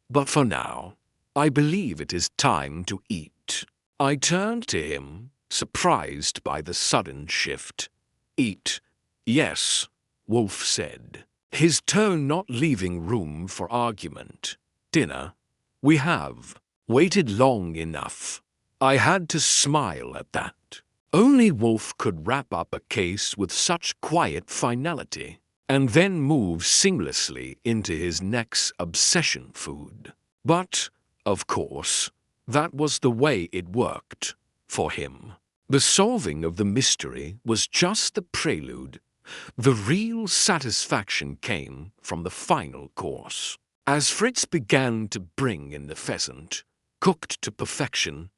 But for now, I believe it is time to eat. I turned to him, surprised by the sudden shift. Eat. Yes, Wolfe said, his tone not leaving room for argument. Dinner. We have waited long enough. I had to smile at that. Only Wolfe could wrap up a case with such quiet finality, and then move seamlessly into his next obsession food. But, of course, that was the way it worked for him. The solving of the mystery was just the prelude. The real satisfaction came from the final course. As Fritz began to bring in the pheasant, cooked to perfection,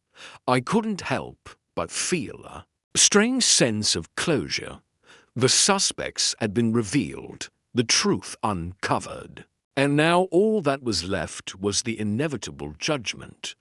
I couldn't help but feel a strange sense of closure. The suspects had been revealed, the truth uncovered, and now all that was left was the inevitable judgment.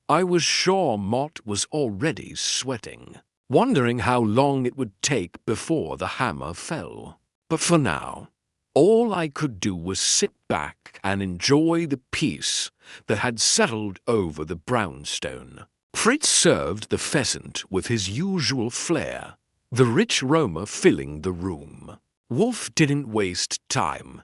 I was sure Mott was already sweating, wondering how long it would take before the hammer fell. But for now, all I could do was sit back and enjoy the peace that had settled over the brownstone. Fritz served the pheasant with his usual flair, the rich aroma filling the room. Wolfe didn't waste time.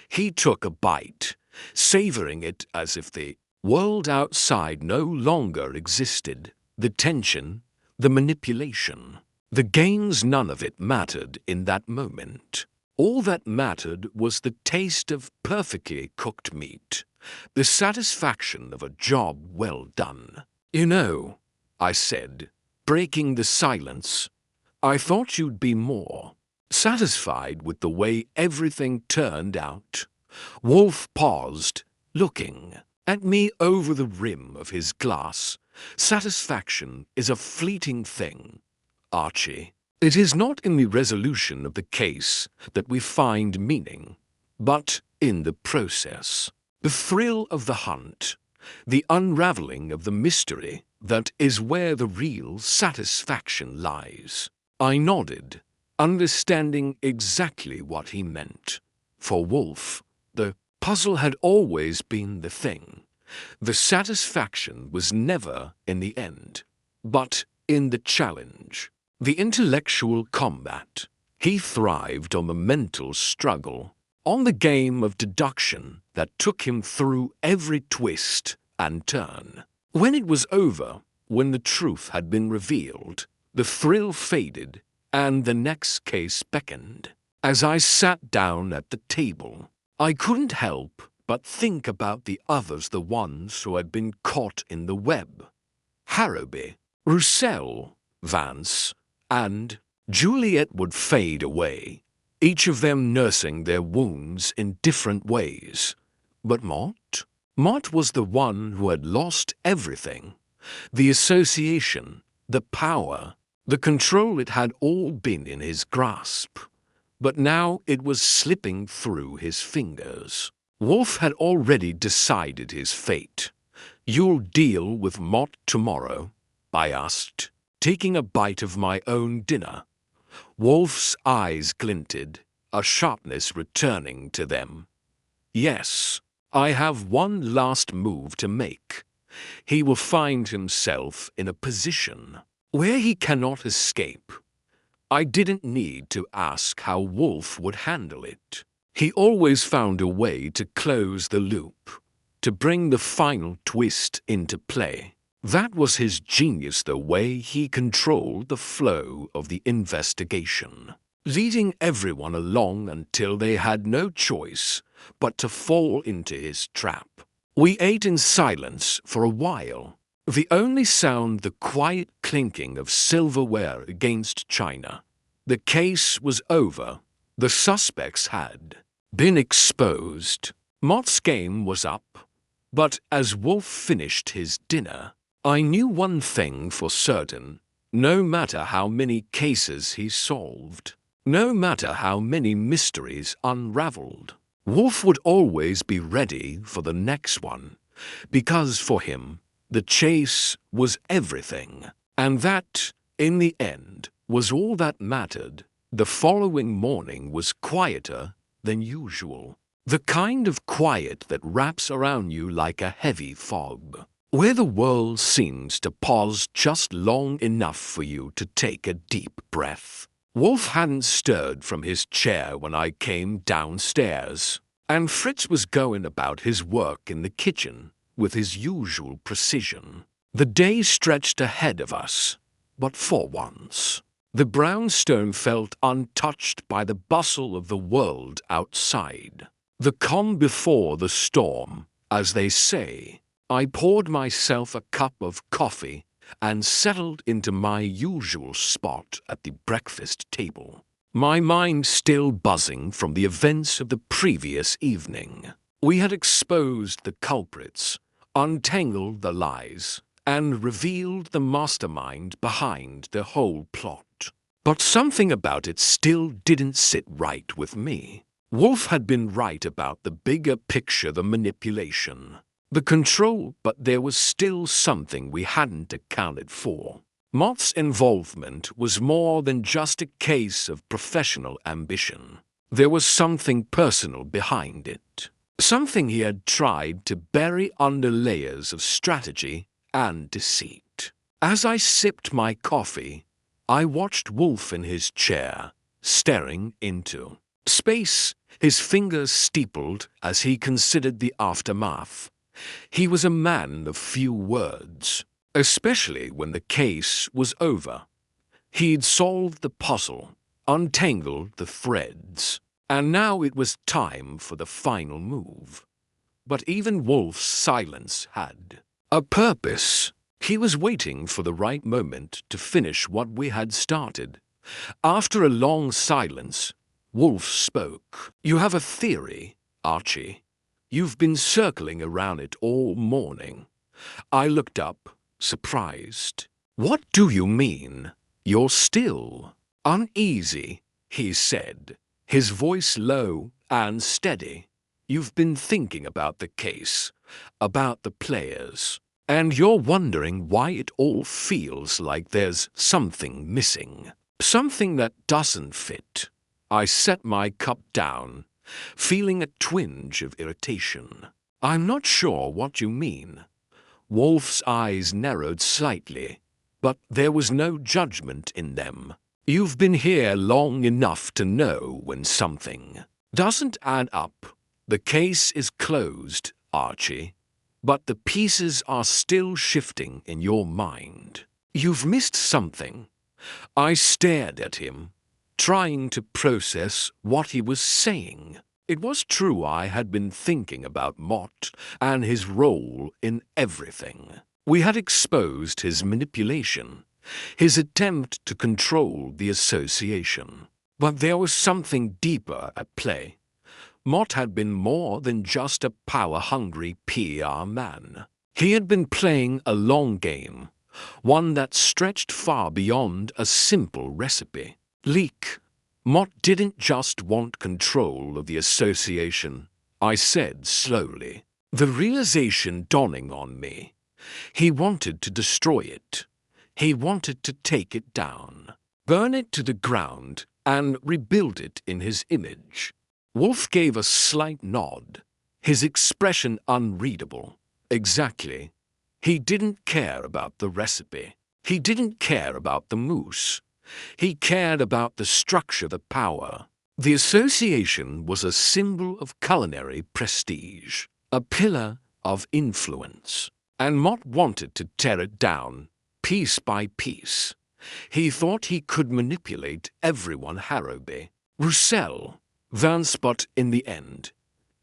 He took a bite, savoring it as if the world outside no longer existed. The tension, the manipulation, the gains, none of it mattered in that moment. All that mattered was the taste of perfectly cooked meat, the satisfaction of a job well done. You know, I said, breaking the silence, I thought you'd be more satisfied with the way everything turned out. Wolfe paused, looking at me over the rim of his glass. Satisfaction is a fleeting thing, Archie. It is not in the resolution of the case that we find meaning, but in the process. The thrill of the hunt, the unraveling of the mystery, that is where the real satisfaction lies. I nodded, understanding exactly what he meant. For Wolfe, the puzzle had always been the thing. The satisfaction was never in the end, but in the challenge, the intellectual combat. He thrived on the mental struggle, on the game of deduction that took him through every twist and turn. When it was over, when the truth had been revealed, the thrill faded and the next case beckoned. As I sat down at the table, I couldn't help but think about the others, the ones who had been caught in the web. Harrowby, Roussel, Vance, and Juliet would fade away, each of them nursing their wounds in different ways. But Mott was the one who had lost everything. The association, the power, the control, it had all been in his grasp. But now it was slipping through his fingers. Wolfe had already decided his fate. "You'll deal with Mott tomorrow?" I asked, taking a bite of my own dinner. Wolfe's eyes glinted, a sharpness returning to them. "Yes, I have one last move to make. He will find himself in a position where he cannot escape." I didn't need to ask how Wolfe would handle it. He always found a way to close the loop, to bring the final twist into play. That was his genius, the way he controlled the flow of the investigation, leading everyone along until they had no choice but to fall into his trap. We ate in silence for a while, the only sound the quiet clinking of silverware against china. The case was over. The suspects had been exposed. Mott's game was up. But as Wolfe finished his dinner, I knew one thing for certain. No matter how many cases he solved, no matter how many mysteries unraveled, Wolfe would always be ready for the next one, because for him, the chase was everything. And that, in the end, was all that mattered. The following morning was quieter than usual. The kind of quiet that wraps around you like a heavy fog, where the world seems to pause just long enough for you to take a deep breath. Wolfe hadn't stirred from his chair when I came downstairs, and Fritz was going about his work in the kitchen with his usual precision. The day stretched ahead of us, but for once, the brownstone felt untouched by the bustle of the world outside. The calm before the storm, as they say. I poured myself a cup of coffee and settled into my usual spot at the breakfast table, my mind still buzzing from the events of the previous evening. We had exposed the culprits, untangled the lies, and revealed the mastermind behind the whole plot. But something about it still didn't sit right with me. Wolfe had been right about the bigger picture, the manipulation, the control, but there was still something we hadn't accounted for. Mott's involvement was more than just a case of professional ambition. There was something personal behind it, something he had tried to bury under layers of strategy and deceit. As I sipped my coffee, I watched Wolfe in his chair, staring into space, his fingers steepled as he considered the aftermath. He was a man of few words, especially when the case was over. He'd solved the puzzle, untangled the threads, and now it was time for the final move. But even Wolfe's silence had a purpose. He was waiting for the right moment to finish what we had started. After a long silence, Wolfe spoke. "You have a theory, Archie. You've been circling around it all morning." I looked up, surprised. "What do you mean? You're still uneasy," he said, his voice low and steady. You've been thinking about the case, about the players, and you're wondering why it all feels like there's something missing, something that doesn't fit. I set my cup down, feeling a twinge of irritation. I'm not sure what you mean. Wolfe's eyes narrowed slightly, but there was no judgment in them. You've been here long enough to know when something doesn't add up. The case is closed, Archie, but the pieces are still shifting in your mind. You've missed something. I stared at him, trying to process what he was saying. It was true I had been thinking about Mott and his role in everything. We had exposed his manipulation, his attempt to control the association. But there was something deeper at play. Mott had been more than just a power-hungry PR man. He had been playing a long game, one that stretched far beyond a simple recipe. Leak. Mott didn't just want control of the association, I said slowly, the realization dawning on me. He wanted to destroy it. He wanted to take it down, burn it to the ground, and rebuild it in his image. Wolfe gave a slight nod, his expression unreadable. Exactly. He didn't care about the recipe. He didn't care about the mousse. He cared about the structure, the power. The association was a symbol of culinary prestige, a pillar of influence, and Mott wanted to tear it down, piece by piece. He thought he could manipulate everyone, Harrowby, Roussel, Vance, but in the end,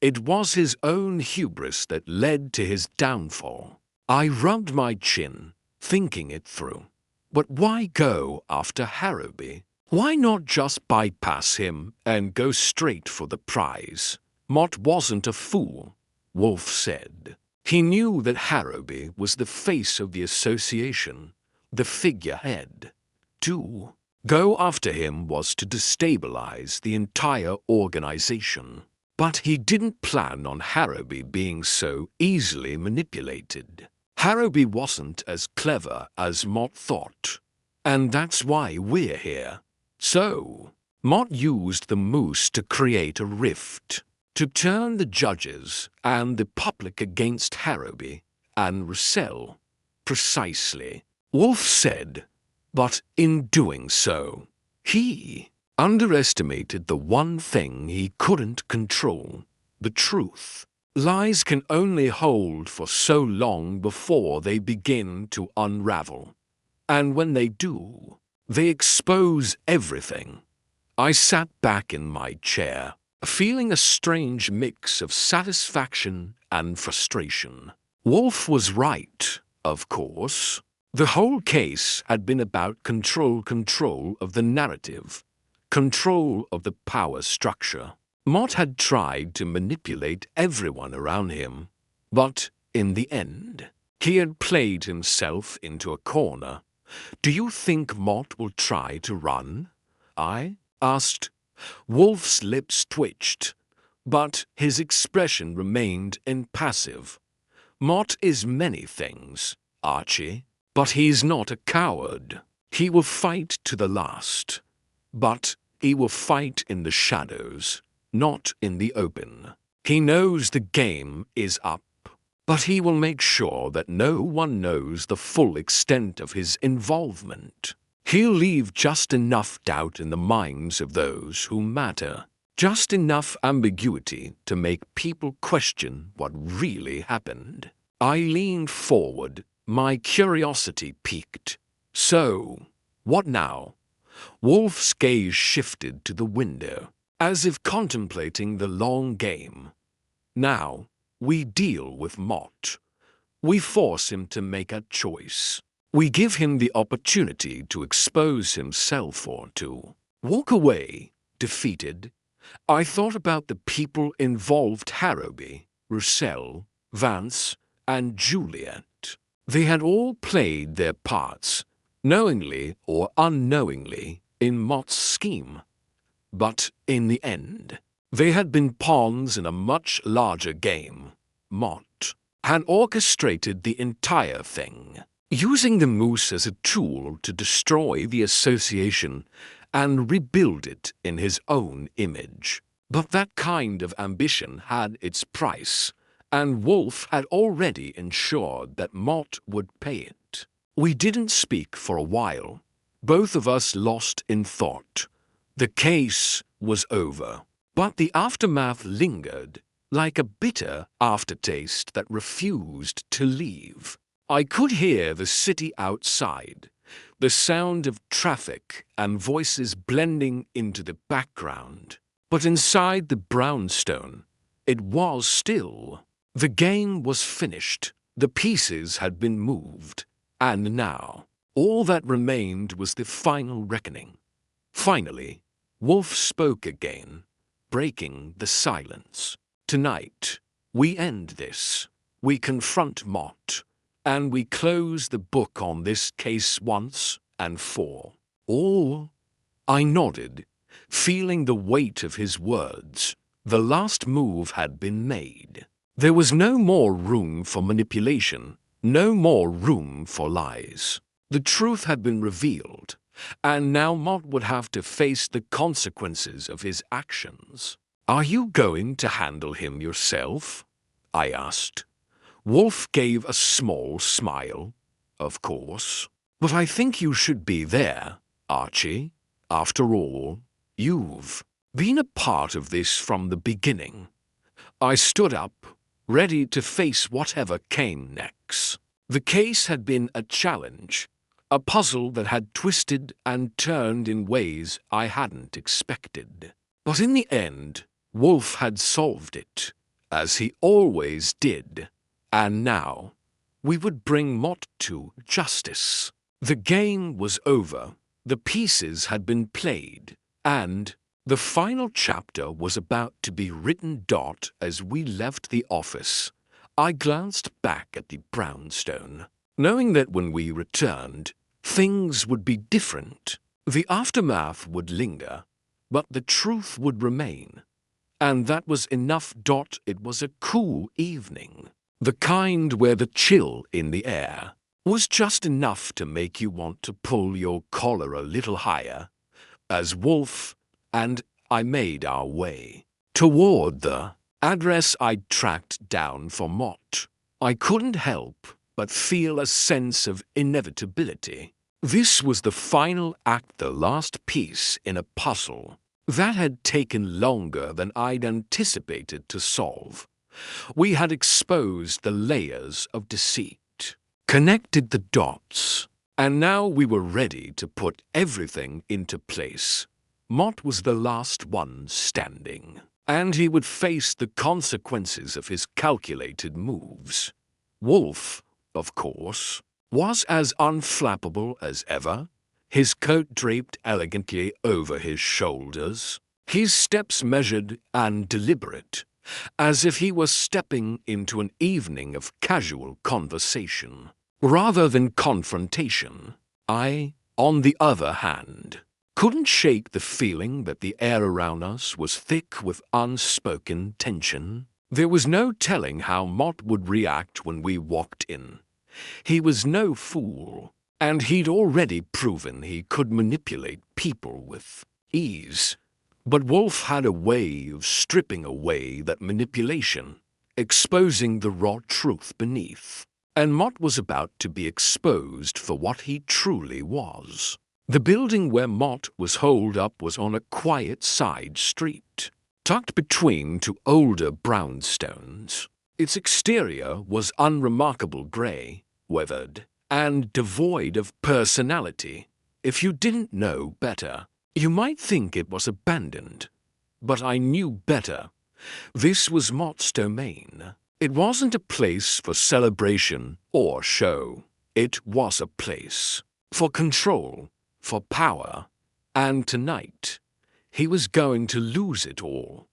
it was his own hubris that led to his downfall. I rubbed my chin, thinking it through. But why go after Harrowby? Why not just bypass him and go straight for the prize? Mott wasn't a fool, Wolfe said. He knew that Harrowby was the face of the association, the figurehead. To go after him was to destabilize the entire organization. But he didn't plan on Harrowby being so easily manipulated. Harrowby wasn't as clever as Mott thought, and that's why we're here. So, Mott used the mousse to create a rift, to turn the judges and the public against Harrowby and Roussel. Precisely, Wolfe said, but in doing so, he underestimated the one thing he couldn't control, the truth. Lies can only hold for so long before they begin to unravel. And when they do, they expose everything. I sat back in my chair, feeling a strange mix of satisfaction and frustration. Wolfe was right, of course. The whole case had been about control of the narrative, control of the power structure. Mott had tried to manipulate everyone around him, but in the end, he had played himself into a corner. Do you think Mott will try to run? I asked. Wolfe's lips twitched, but his expression remained impassive. Mott is many things, Archie, but he's not a coward. He will fight to the last, but he will fight in the shadows, not in the open. He knows the game is up, but he will make sure that no one knows the full extent of his involvement. He'll leave just enough doubt in the minds of those who matter, just enough ambiguity to make people question what really happened. I leaned forward, my curiosity piqued. So, what now? Wolfe's gaze shifted to the window, as if contemplating the long game. Now, we deal with Mott. We force him to make a choice. We give him the opportunity to expose himself or to walk away, defeated. I thought about the people involved: Harrowby, Roussel, Vance, and Juliet. They had all played their parts, knowingly or unknowingly, in Mott's scheme. But in the end, They had been pawns in a much larger game. Mott had orchestrated the entire thing, using the Mousse as a tool to destroy the association and rebuild it in his own image. But that kind of ambition had its price, and Wolfe had already ensured that Mott would pay it. We didn't speak for a while, both of us lost in thought. The case was over, but the aftermath lingered, like a bitter aftertaste that refused to leave. I could hear the city outside, the sound of traffic and voices blending into the background. But inside the brownstone, it was still. The game was finished, the pieces had been moved, and now all that remained was the final reckoning. Finally, Wolfe spoke again, breaking the silence. Tonight, we end this. We confront Mott, and we close the book on this case once and for all. I nodded, feeling the weight of his words. The last move had been made. There was no more room for manipulation, no more room for lies. The truth had been revealed, and now Mott would have to face the consequences of his actions. "Are you going to handle him yourself?" I asked. Wolfe gave a small smile. "Of course. But I think you should be there, Archie. After all, you've been a part of this from the beginning." I stood up, ready to face whatever came next. The case had been a challenge, a puzzle that had twisted and turned in ways I hadn't expected. But in the end, Wolfe had solved it, as he always did, and now we would bring Mott to justice. The game was over, the pieces had been played, and the final chapter was about to be written. As we left the office, I glanced back at the brownstone, knowing that when we returned, things would be different. The aftermath would linger, but the truth would remain. And that was enough. It was a cool evening, the kind where the chill in the air was just enough to make you want to pull your collar a little higher, as Wolfe and I made our way toward the address I'd tracked down for Mott. I couldn't help but feel a sense of inevitability. This was the final act, the last piece in a puzzle that had taken longer than I'd anticipated to solve. We had exposed the layers of deceit, connected the dots, and now we were ready to put everything into place. Mott was the last one standing, and he would face the consequences of his calculated moves. Wolfe, of course, was as unflappable as ever, his coat draped elegantly over his shoulders, his steps measured and deliberate, as if he was stepping into an evening of casual conversation, rather than confrontation. I, on the other hand, couldn't shake the feeling that the air around us was thick with unspoken tension. There was no telling how Mott would react when we walked in. He was no fool, and he'd already proven he could manipulate people with ease. But Wolfe had a way of stripping away that manipulation, exposing the raw truth beneath. And Mott was about to be exposed for what he truly was. The building where Mott was holed up was on a quiet side street, tucked between two older brownstones. Its exterior was unremarkable gray, weathered, and devoid of personality. If you didn't know better, you might think it was abandoned. But I knew better. This was Mott's domain. It wasn't a place for celebration or show. It was a place for control, for power, and tonight he was going to lose it all.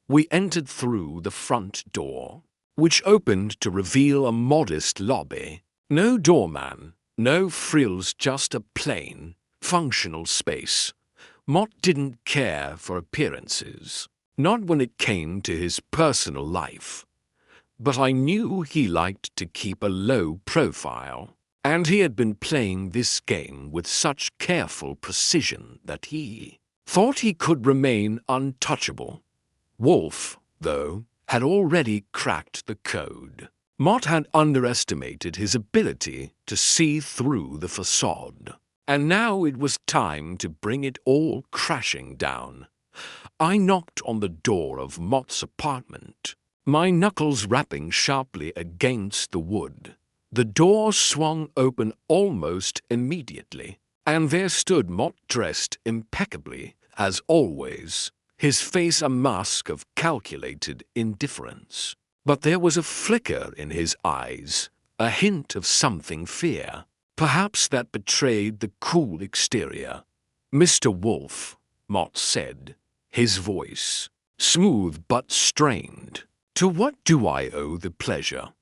We entered through the front door, which opened to reveal a modest lobby. No doorman, no frills, just a plain, functional space. Mott didn't care for appearances. not when it came to his personal life. But I knew he liked to keep a low profile, and he had been playing this game with such careful precision that he thought he could remain untouchable. Wolfe, though, had already cracked the code. Mott had underestimated his ability to see through the facade, and now it was time to bring it all crashing down. I knocked on the door of Mott's apartment, my knuckles rapping sharply against the wood. The door swung open almost immediately, and there stood Mott, dressed impeccably, as always, his face a mask of calculated indifference. But there was a flicker in his eyes, a hint of something fear, perhaps that betrayed the cool exterior. "Mr. Wolfe," Mott said, his voice smooth but strained. "To what do I owe the pleasure?"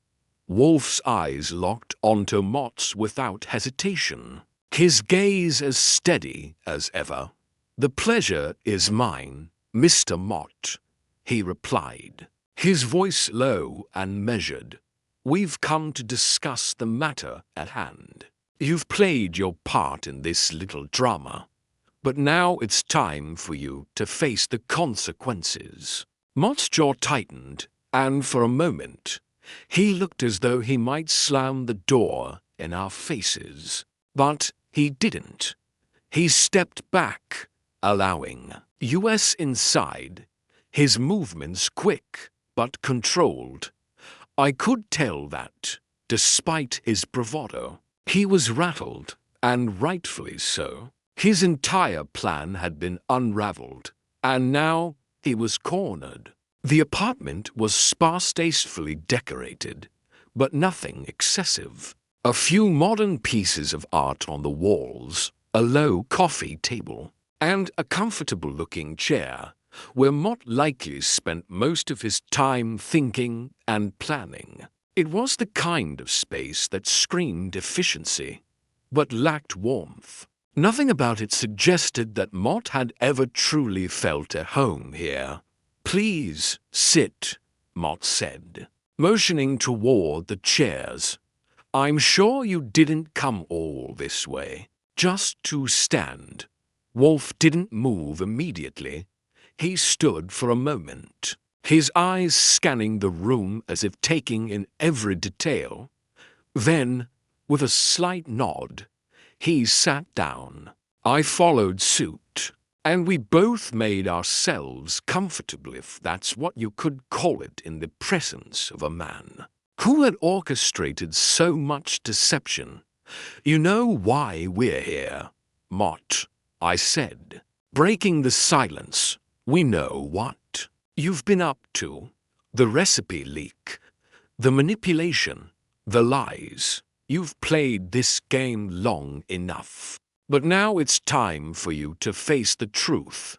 Wolfe's eyes locked onto Mott's without hesitation, his gaze as steady as ever. "The pleasure is mine, Mr. Mott," he replied, his voice low and measured. "We've come to discuss the matter at hand. You've played your part in this little drama, but now it's time for you to face the consequences." Mott's jaw tightened, and for a moment, he looked as though he might slam the door in our faces. But he didn't. He stepped back, allowing us inside, his movements quick but controlled. I could tell that, despite his bravado, he was rattled, and rightfully so. His entire plan had been unraveled, and now he was cornered. The apartment was tastefully decorated, but nothing excessive. A few modern pieces of art on the walls, a low coffee table, and a comfortable-looking chair where Mott likely spent most of his time thinking and planning. It was the kind of space that screamed efficiency, but lacked warmth. Nothing about it suggested that Mott had ever truly felt at home here. "Please sit," Mott said, motioning toward the chairs. "I'm sure you didn't come all this way just to stand." Wolfe didn't move immediately. He stood for a moment, his eyes scanning the room as if taking in every detail. Then, with a slight nod, he sat down. I followed suit, and we both made ourselves comfortable, if that's what you could call it, in the presence of a man who had orchestrated so much deception. "You know why we're here, Mott," I said, breaking the silence. "We know what you've been up to. The recipe leak, the manipulation, the lies. You've played this game long enough. But now it's time for you to face the truth."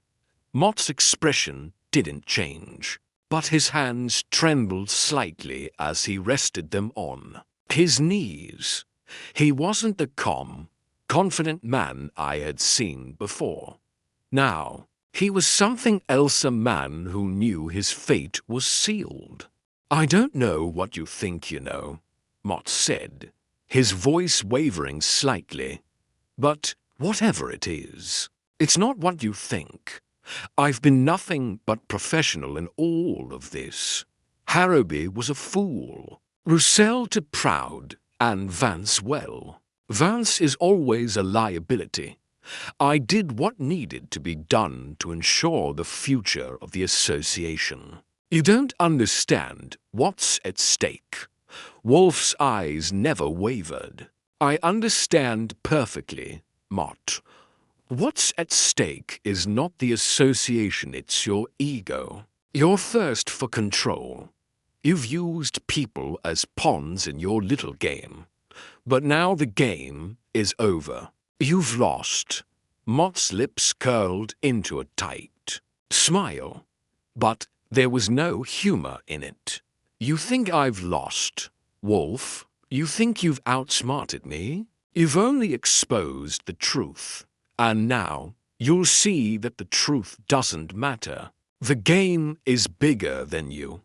Mott's expression didn't change, but his hands trembled slightly as he rested them on his knees. He wasn't the calm, confident man I had seen before. Now, he was something else, a man who knew his fate was sealed. "I don't know what you think you know," Mott said, his voice wavering slightly. "But whatever it is, it's not what you think. I've been nothing but professional in all of this. Harrowby was a fool, Roussel too proud, and Vance well. Vance is always a liability. I did what needed to be done to ensure the future of the association. You don't understand what's at stake." Wolfe's eyes never wavered. "I understand perfectly, Mott. What's at stake is not the association, it's your ego, your thirst for control. You've used people as pawns in your little game, but now the game is over. You've lost." Mott's lips curled into a tight smile, but there was no humor in it. "You think I've lost, Wolfe? You think you've outsmarted me? You've only exposed the truth, and now you'll see that the truth doesn't matter. The game is bigger than you.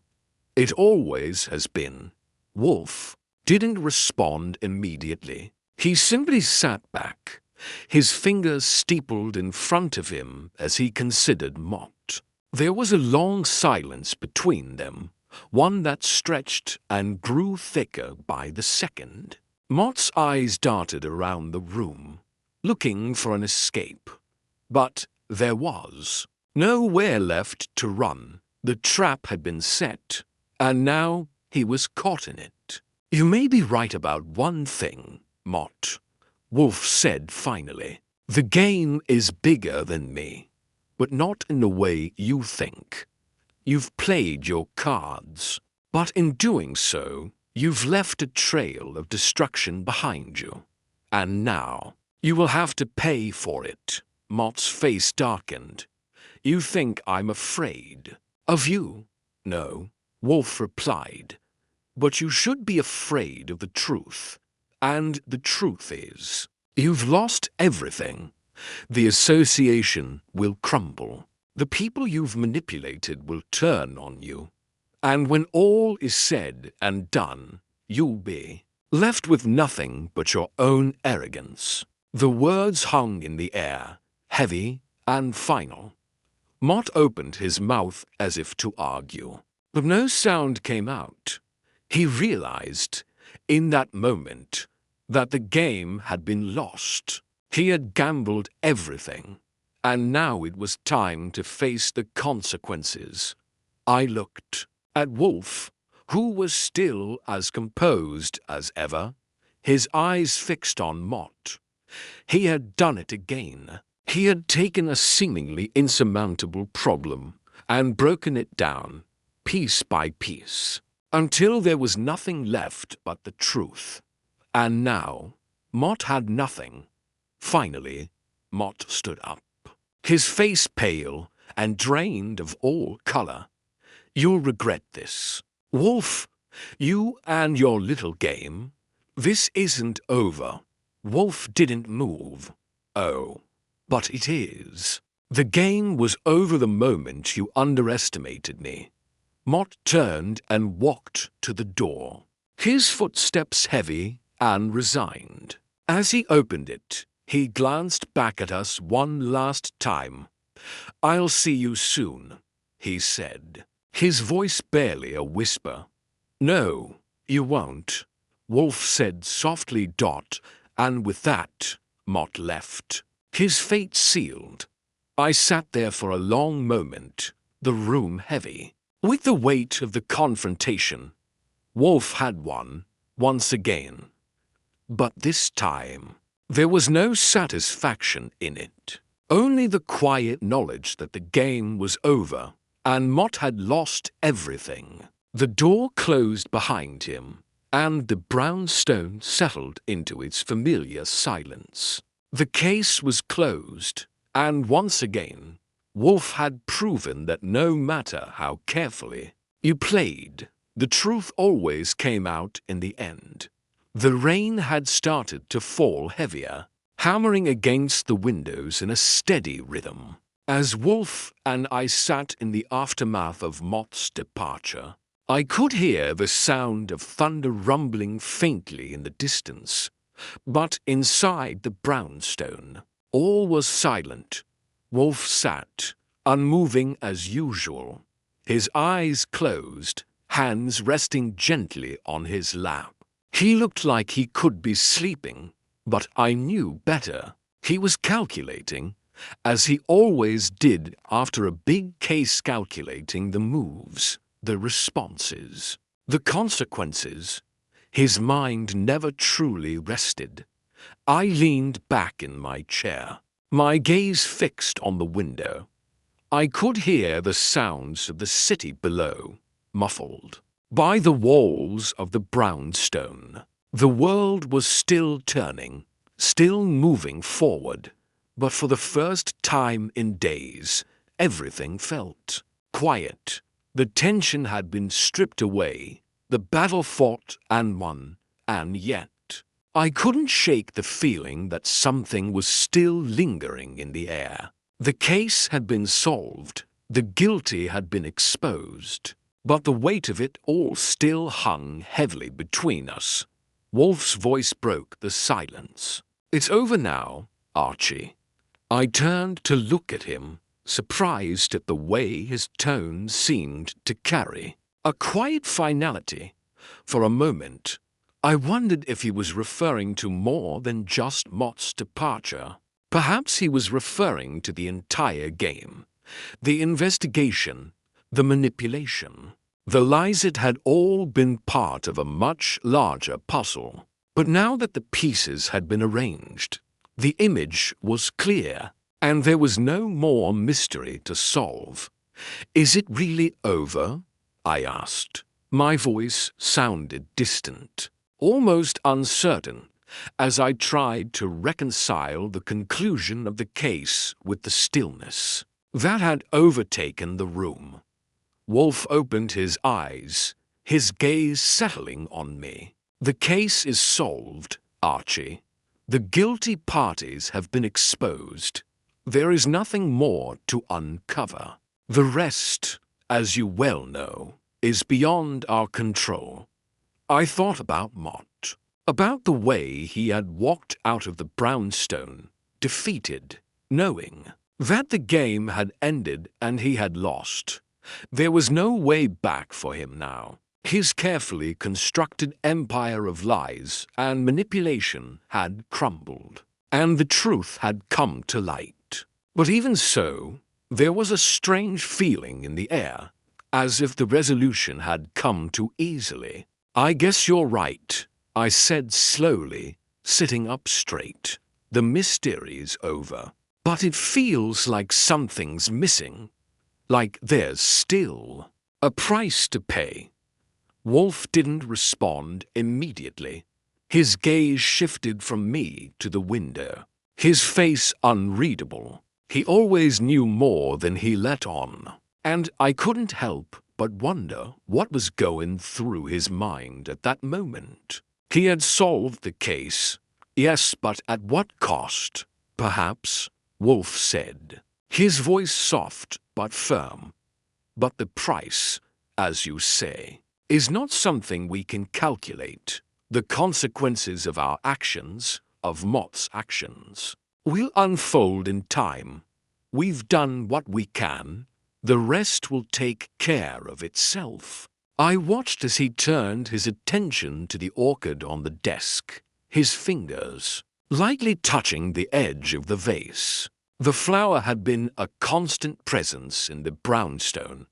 It always has been. Wolfe didn't respond immediately. He simply sat back, his fingers steepled in front of him as he considered Mott. There was a long silence between them, one that stretched and grew thicker by the second. Mott's eyes darted around the room, looking for an escape. But there was nowhere left to run. The trap had been set, and now he was caught in it. "You may be right about one thing, Mott," Wolfe said finally. "The game is bigger than me, but not in the way you think. You've played your cards, but in doing so, you've left a trail of destruction behind you. And now, you will have to pay for it." Mott's face darkened. "You think I'm afraid of you?" "No," Wolfe replied. "But you should be afraid of the truth. And the truth is, you've lost everything. The association will crumble. The people you've manipulated will turn on you. And when all is said and done, you'll be left with nothing but your own arrogance." The words hung in the air, heavy and final. Mott opened his mouth as if to argue, but no sound came out. He realized, in that moment, that the game had been lost. He had gambled everything, and now it was time to face the consequences. I looked at Wolfe, who was still as composed as ever, his eyes fixed on Mott. He had done it again. He had taken a seemingly insurmountable problem and broken it down, piece by piece, until there was nothing left but the truth. And now, Mott had nothing. Finally, Mott stood up, his face pale and drained of all color. "You'll regret this. Wolfe, you and your little game. This isn't over." Wolfe didn't move. "Oh, but it is. The game was over the moment you underestimated me." Mott turned and walked to the door, his footsteps heavy and resigned. As he opened it, he glanced back at us one last time. "I'll see you soon," he said, his voice barely a whisper. "No, you won't," Wolfe said softly. And with that, Mott left, his fate sealed. I sat there for a long moment, the room heavy with the weight of the confrontation. Wolfe had won, once again. But this time, there was no satisfaction in it. Only the quiet knowledge that the game was over, and Mott had lost everything. The door closed behind him, and the brownstone settled into its familiar silence. The case was closed, and once again, Wolfe had proven that no matter how carefully you played, the truth always came out in the end. The rain had started to fall heavier, hammering against the windows in a steady rhythm. As Wolfe and I sat in the aftermath of Mott's departure, I could hear the sound of thunder rumbling faintly in the distance, but inside the brownstone, all was silent. Wolfe sat, unmoving as usual, his eyes closed, hands resting gently on his lap. He looked like he could be sleeping, but I knew better. He was calculating, as he always did after a big case, calculating the moves, the responses, the consequences. His mind never truly rested. I leaned back in my chair, my gaze fixed on the window. I could hear the sounds of the city below, muffled by the walls of the brownstone. The world was still turning, still moving forward, but for the first time in days, everything felt quiet. The tension had been stripped away, the battle fought and won, and yet I couldn't shake the feeling that something was still lingering in the air. The case had been solved, The guilty had been exposed, but the weight of it all still hung heavily between us. Wolfe's voice broke the silence. "It's over now, Archie." I turned to look at him, surprised at the way his tone seemed to carry a quiet finality. For a moment, I wondered if he was referring to more than just Mott's departure. Perhaps he was referring to the entire game, the investigation, the manipulation. The lies, it had all been part of a much larger puzzle. But now that the pieces had been arranged, the image was clear, and there was no more mystery to solve. "Is it really over?" I asked. My voice sounded distant, almost uncertain, as I tried to reconcile the conclusion of the case with the stillness that had overtaken the room. Wolfe opened his eyes, his gaze settling on me. "The case is solved, Archie. The guilty parties have been exposed. There is nothing more to uncover. The rest, as you well know, is beyond our control." I thought about Mott, about the way he had walked out of the brownstone, defeated, knowing that the game had ended and he had lost. There was no way back for him now. His carefully constructed empire of lies and manipulation had crumbled, and the truth had come to light. But even so, there was a strange feeling in the air, as if the resolution had come too easily. "I guess you're right," I said slowly, sitting up straight. "The mystery's over. But it feels like something's missing, like there's still a price to pay." Wolfe didn't respond immediately. His gaze shifted from me to the window, his face unreadable. He always knew more than he let on, and I couldn't help but wonder what was going through his mind at that moment. He had solved the case, yes, but at what cost? "Perhaps," Wolfe said, his voice soft but firm. "But the price, as you say, is not something we can calculate. The consequences of our actions, of Mott's actions, will unfold in time. We've done what we can. The rest will take care of itself." I watched as he turned his attention to the orchid on the desk, his fingers lightly touching the edge of the vase. The flower had been a constant presence in the brownstone,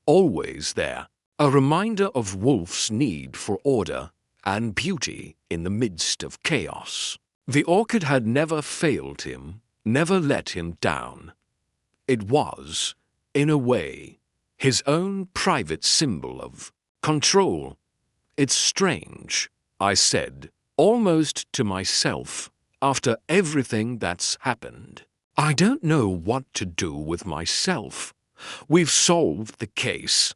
always there, a reminder of Wolfe's need for order and beauty in the midst of chaos. The orchid had never failed him, never let him down. It was, in a way, his own private symbol of control. "It's strange," I said, almost to myself, "after everything that's happened. I don't know what to do with myself. We've solved the case,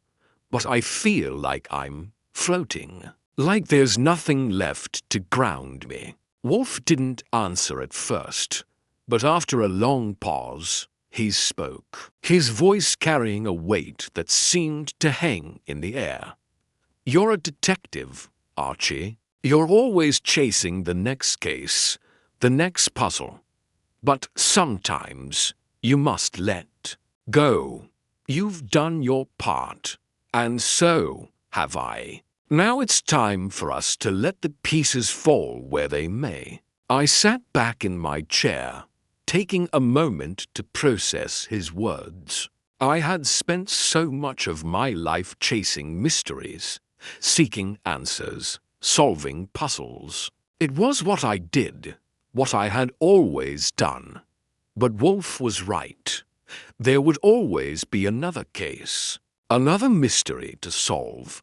but I feel like I'm floating, like there's nothing left to ground me." Wolfe didn't answer at first, but after a long pause, he spoke, his voice carrying a weight that seemed to hang in the air. "You're a detective, Archie. You're always chasing the next case, the next puzzle. But sometimes you must let go. You've done your part, and so have I. Now it's time for us to let the pieces fall where they may." I sat back in my chair, taking a moment to process his words. I had spent so much of my life chasing mysteries, seeking answers, solving puzzles. It was what I did, what I had always done. But Wolfe was right. There would always be another case, another mystery to solve.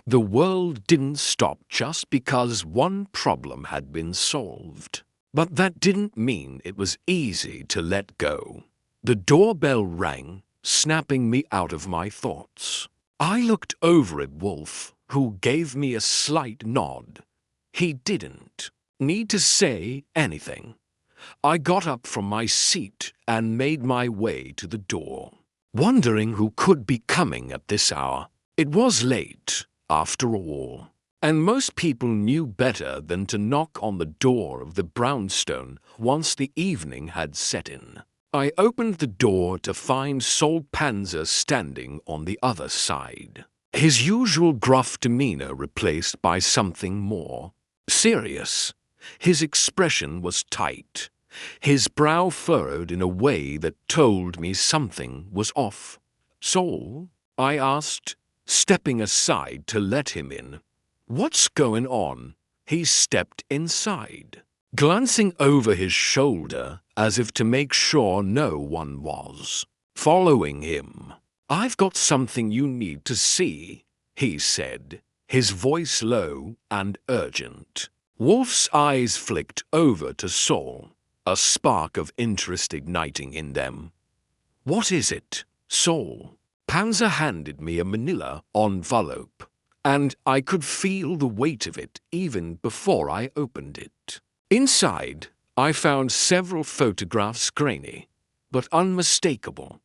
The world didn't stop just because one problem had been solved. But that didn't mean it was easy to let go. The doorbell rang, snapping me out of my thoughts. I looked over at Wolfe, who gave me a slight nod. He didn't need to say anything. I got up from my seat and made my way to the door. wondering who could be coming at this hour. It was late, after all, and most people knew better than to knock on the door of the brownstone once the evening had set in. I opened the door to find Sol Panzer standing on the other side, his usual gruff demeanor replaced by something more serious. His expression was tight, his brow furrowed in a way that told me something was off. "Sol?" I asked, stepping aside to let him in. "What's going on?" He stepped inside, glancing over his shoulder as if to make sure no one was following him. "I've got something you need to see," he said, his voice low and urgent. Wolfe's eyes flicked over to Sol, a spark of interest igniting in them. "What is it, Sol?" Panzer handed me a manila envelope, and I could feel the weight of it even before I opened it. Inside, I found several photographs, grainy but unmistakable.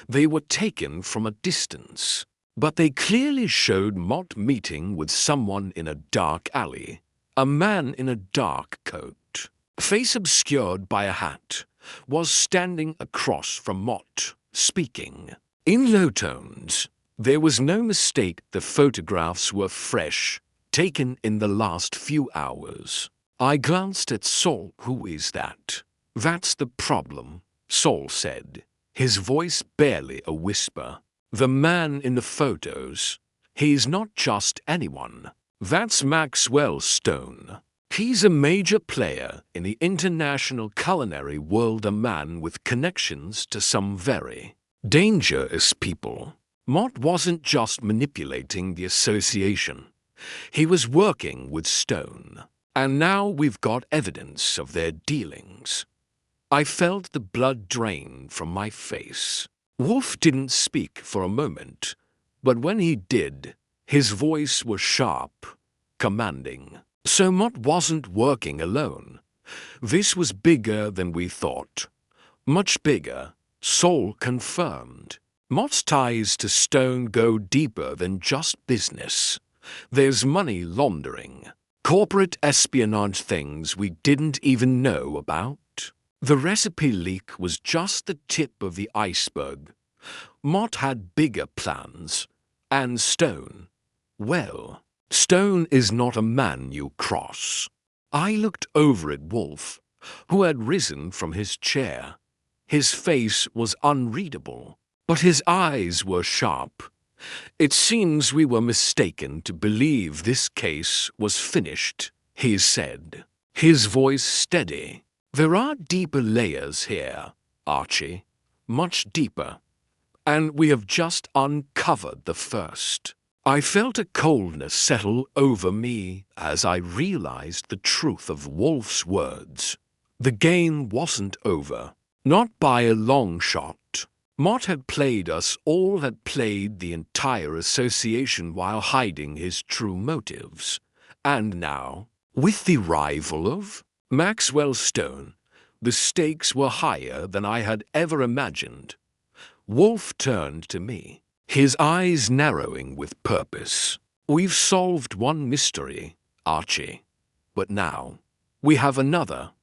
They were taken from a distance, but they clearly showed Mott meeting with someone in a dark alley. A man in a dark coat, face obscured by a hat, was standing across from Mott, speaking. In low tones, there was no mistake the photographs were fresh, taken in the last few hours. I glanced at Sol. "Who is that?" "That's the problem," Sol said, his voice barely a whisper. "The man in the photos, he's not just anyone. That's Maxwell Stone. He's a major player in the international culinary world, a man with connections to some very dangerous people." Mott wasn't just manipulating the association. He was working with Stone. And now we've got evidence of their dealings. I felt the blood drain from my face. Wolfe didn't speak for a moment, but when he did, his voice was sharp, commanding. So Mott wasn't working alone. This was bigger than we thought. Much bigger, Sol confirmed. Mott's ties to Stone go deeper than just business. There's money laundering, corporate espionage, things we didn't even know about. The recipe leak was just the tip of the iceberg. Mott had bigger plans. And Stone, well, Stone is not a man you cross. I looked over at Wolfe, who had risen from his chair. His face was unreadable, but his eyes were sharp. "It seems we were mistaken to believe this case was finished," he said, his voice steady. "There are deeper layers here, Archie, much deeper, and we have just uncovered the first." I felt a coldness settle over me as I realized the truth of Wolfe's words. The game wasn't over, not by a long shot. Mott had played us all, had played the entire association while hiding his true motives. And now, with the arrival of Maxwell Stone, the stakes were higher than I had ever imagined. Wolfe turned to me, his eyes narrowing with purpose. "We've solved one mystery, Archie, but now we have another."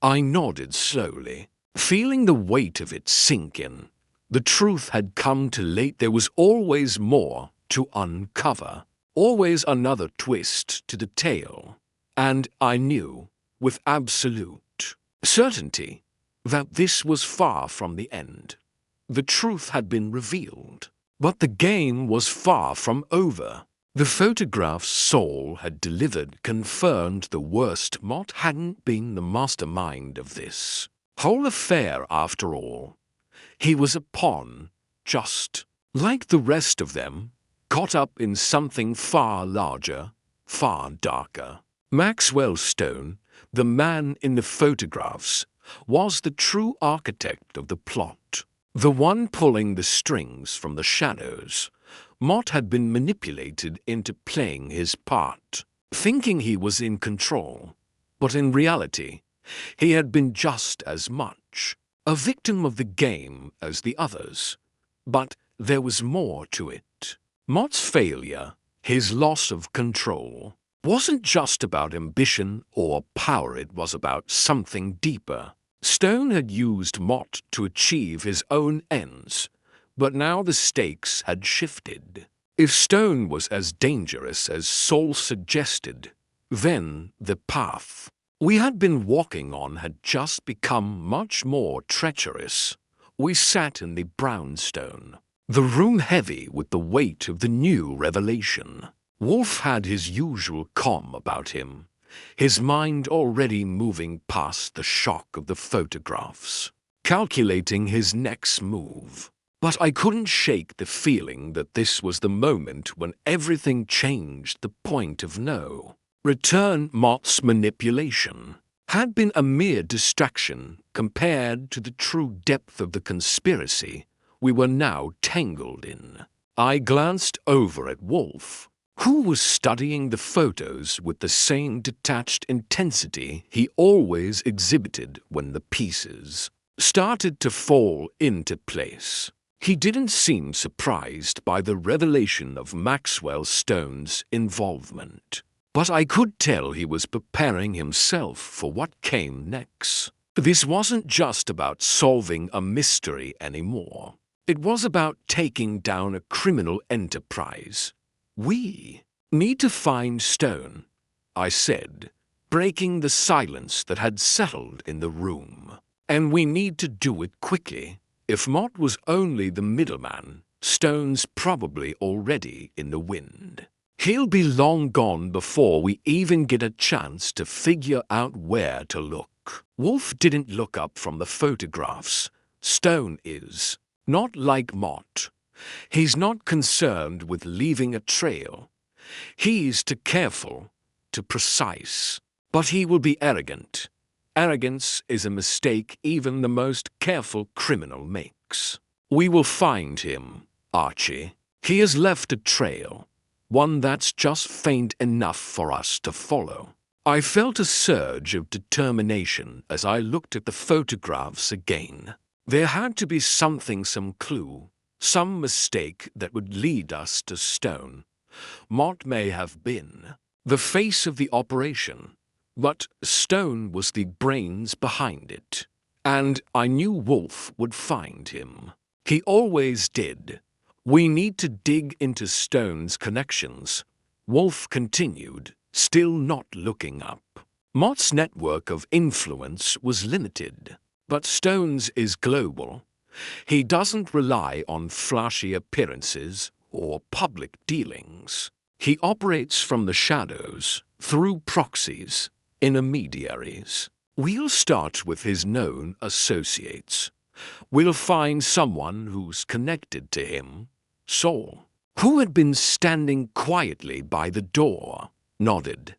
I nodded slowly, feeling the weight of it sink in. The truth had come too late. There was always more to uncover, always another twist to the tale. And I knew, with absolute certainty, that this was far from the end. The truth had been revealed, but the game was far from over. The photographs Sol had delivered confirmed the worst. Mott hadn't been the mastermind of this whole affair after all. He was a pawn, just like the rest of them, caught up in something far larger, far darker. Maxwell Stone, the man in the photographs, was the true architect of the plot, the one pulling the strings from the shadows. Mott had been manipulated into playing his part, thinking he was in control, but in reality, he had been just as much a victim of the game as the others. But there was more to it. Mott's failure, his loss of control, wasn't just about ambition or power, it was about something deeper. Stone had used Mott to achieve his own ends, but now the stakes had shifted. If Stone was as dangerous as Saul suggested, then the path we had been walking on had just become much more treacherous. We sat in the brownstone, the room heavy with the weight of the new revelation. Wolfe had his usual calm about him, his mind already moving past the shock of the photographs, calculating his next move. But I couldn't shake the feeling that this was the moment when everything changed. The point of no return. Mott's manipulation had been a mere distraction compared to the true depth of the conspiracy we were now tangled in. I glanced over at Wolfe, who was studying the photos with the same detached intensity he always exhibited when the pieces started to fall into place. He didn't seem surprised by the revelation of Maxwell Stone's involvement, but I could tell he was preparing himself for what came next. This wasn't just about solving a mystery anymore. It was about taking down a criminal enterprise. We need to find Stone, I said, breaking the silence that had settled in the room. And we need to do it quickly. If Mott was only the middleman, Stone's probably already in the wind. He'll be long gone before we even get a chance to figure out where to look. Wolfe didn't look up from the photographs. Stone is not like Mott. He's not concerned with leaving a trail. He's too careful, too precise. But he will be arrogant. Arrogance is a mistake even the most careful criminal makes. We will find him, Archie. He has left a trail, one that's just faint enough for us to follow. I felt a surge of determination as I looked at the photographs again. There had to be something, some clue, some mistake that would lead us to Stone. Mott may have been the face of the operation, but Stone was the brains behind it, and I knew Wolfe would find him. He always did. We need to dig into Stone's connections, Wolfe continued, still not looking up. Mott's network of influence was limited, but Stone's is global. He doesn't rely on flashy appearances or public dealings. He operates from the shadows, through proxies, intermediaries. We'll start with his known associates. We'll find someone who's connected to him. Saul, who had been standing quietly by the door, nodded.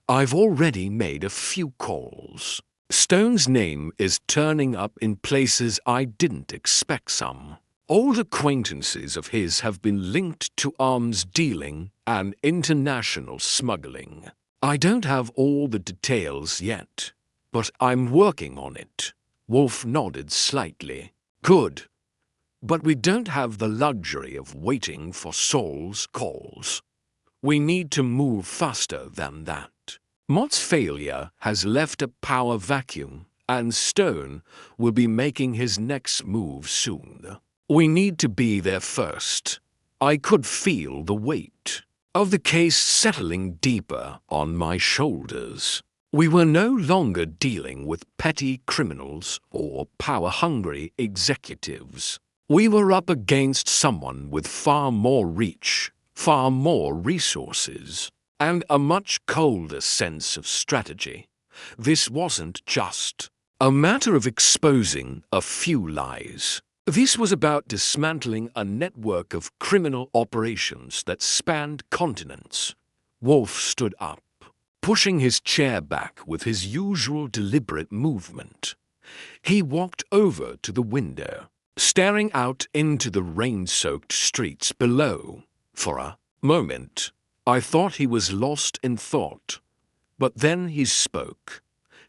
I've already made a few calls. Stone's name is turning up in places I didn't expect some. Old acquaintances of his have been linked to arms dealing and international smuggling. I don't have all the details yet, but I'm working on it. Wolfe nodded slightly. Good. But we don't have the luxury of waiting for Saul's calls. We need to move faster than that. Mott's failure has left a power vacuum, and Stone will be making his next move soon. We need to be there first. I could feel the weight of the case settling deeper on my shoulders. We were no longer dealing with petty criminals or power-hungry executives. We were up against someone with far more reach, far more resources, and a much colder sense of strategy. This wasn't just a matter of exposing a few lies. This was about dismantling a network of criminal operations that spanned continents. Wolfe stood up, pushing his chair back with his usual deliberate movement. He walked over to the window, staring out into the rain-soaked streets below. For a moment, I thought he was lost in thought, but then he spoke,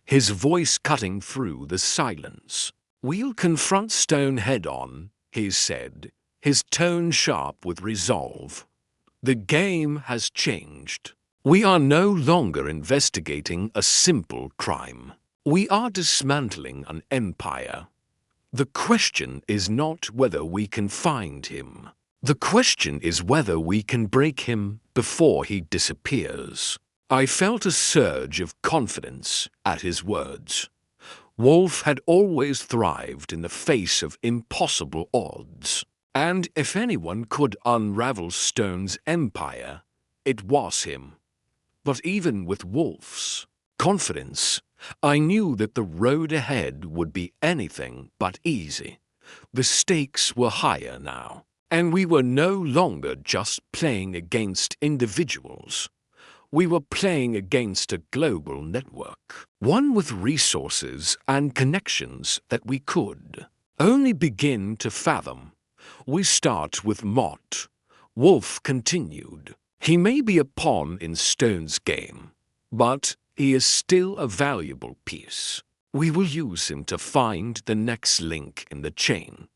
his voice cutting through the silence. We'll confront Stone head-on, he said, his tone sharp with resolve. "The game has changed. We are no longer investigating a simple crime. We are dismantling an empire. The question is not whether we can find him. The question is whether we can break him before he disappears." I felt a surge of confidence at his words. Wolfe had always thrived in the face of impossible odds, and if anyone could unravel Stone's empire, it was him. But even with Wolfe's confidence, I knew that the road ahead would be anything but easy. The stakes were higher now, and we were no longer just playing against individuals. We were playing against a global network, one with resources and connections that we could only begin to fathom. "We start with Mott," Wolfe continued. "He may be a pawn in Stone's game, but he is still a valuable piece. We will use him to find the next link in the chain.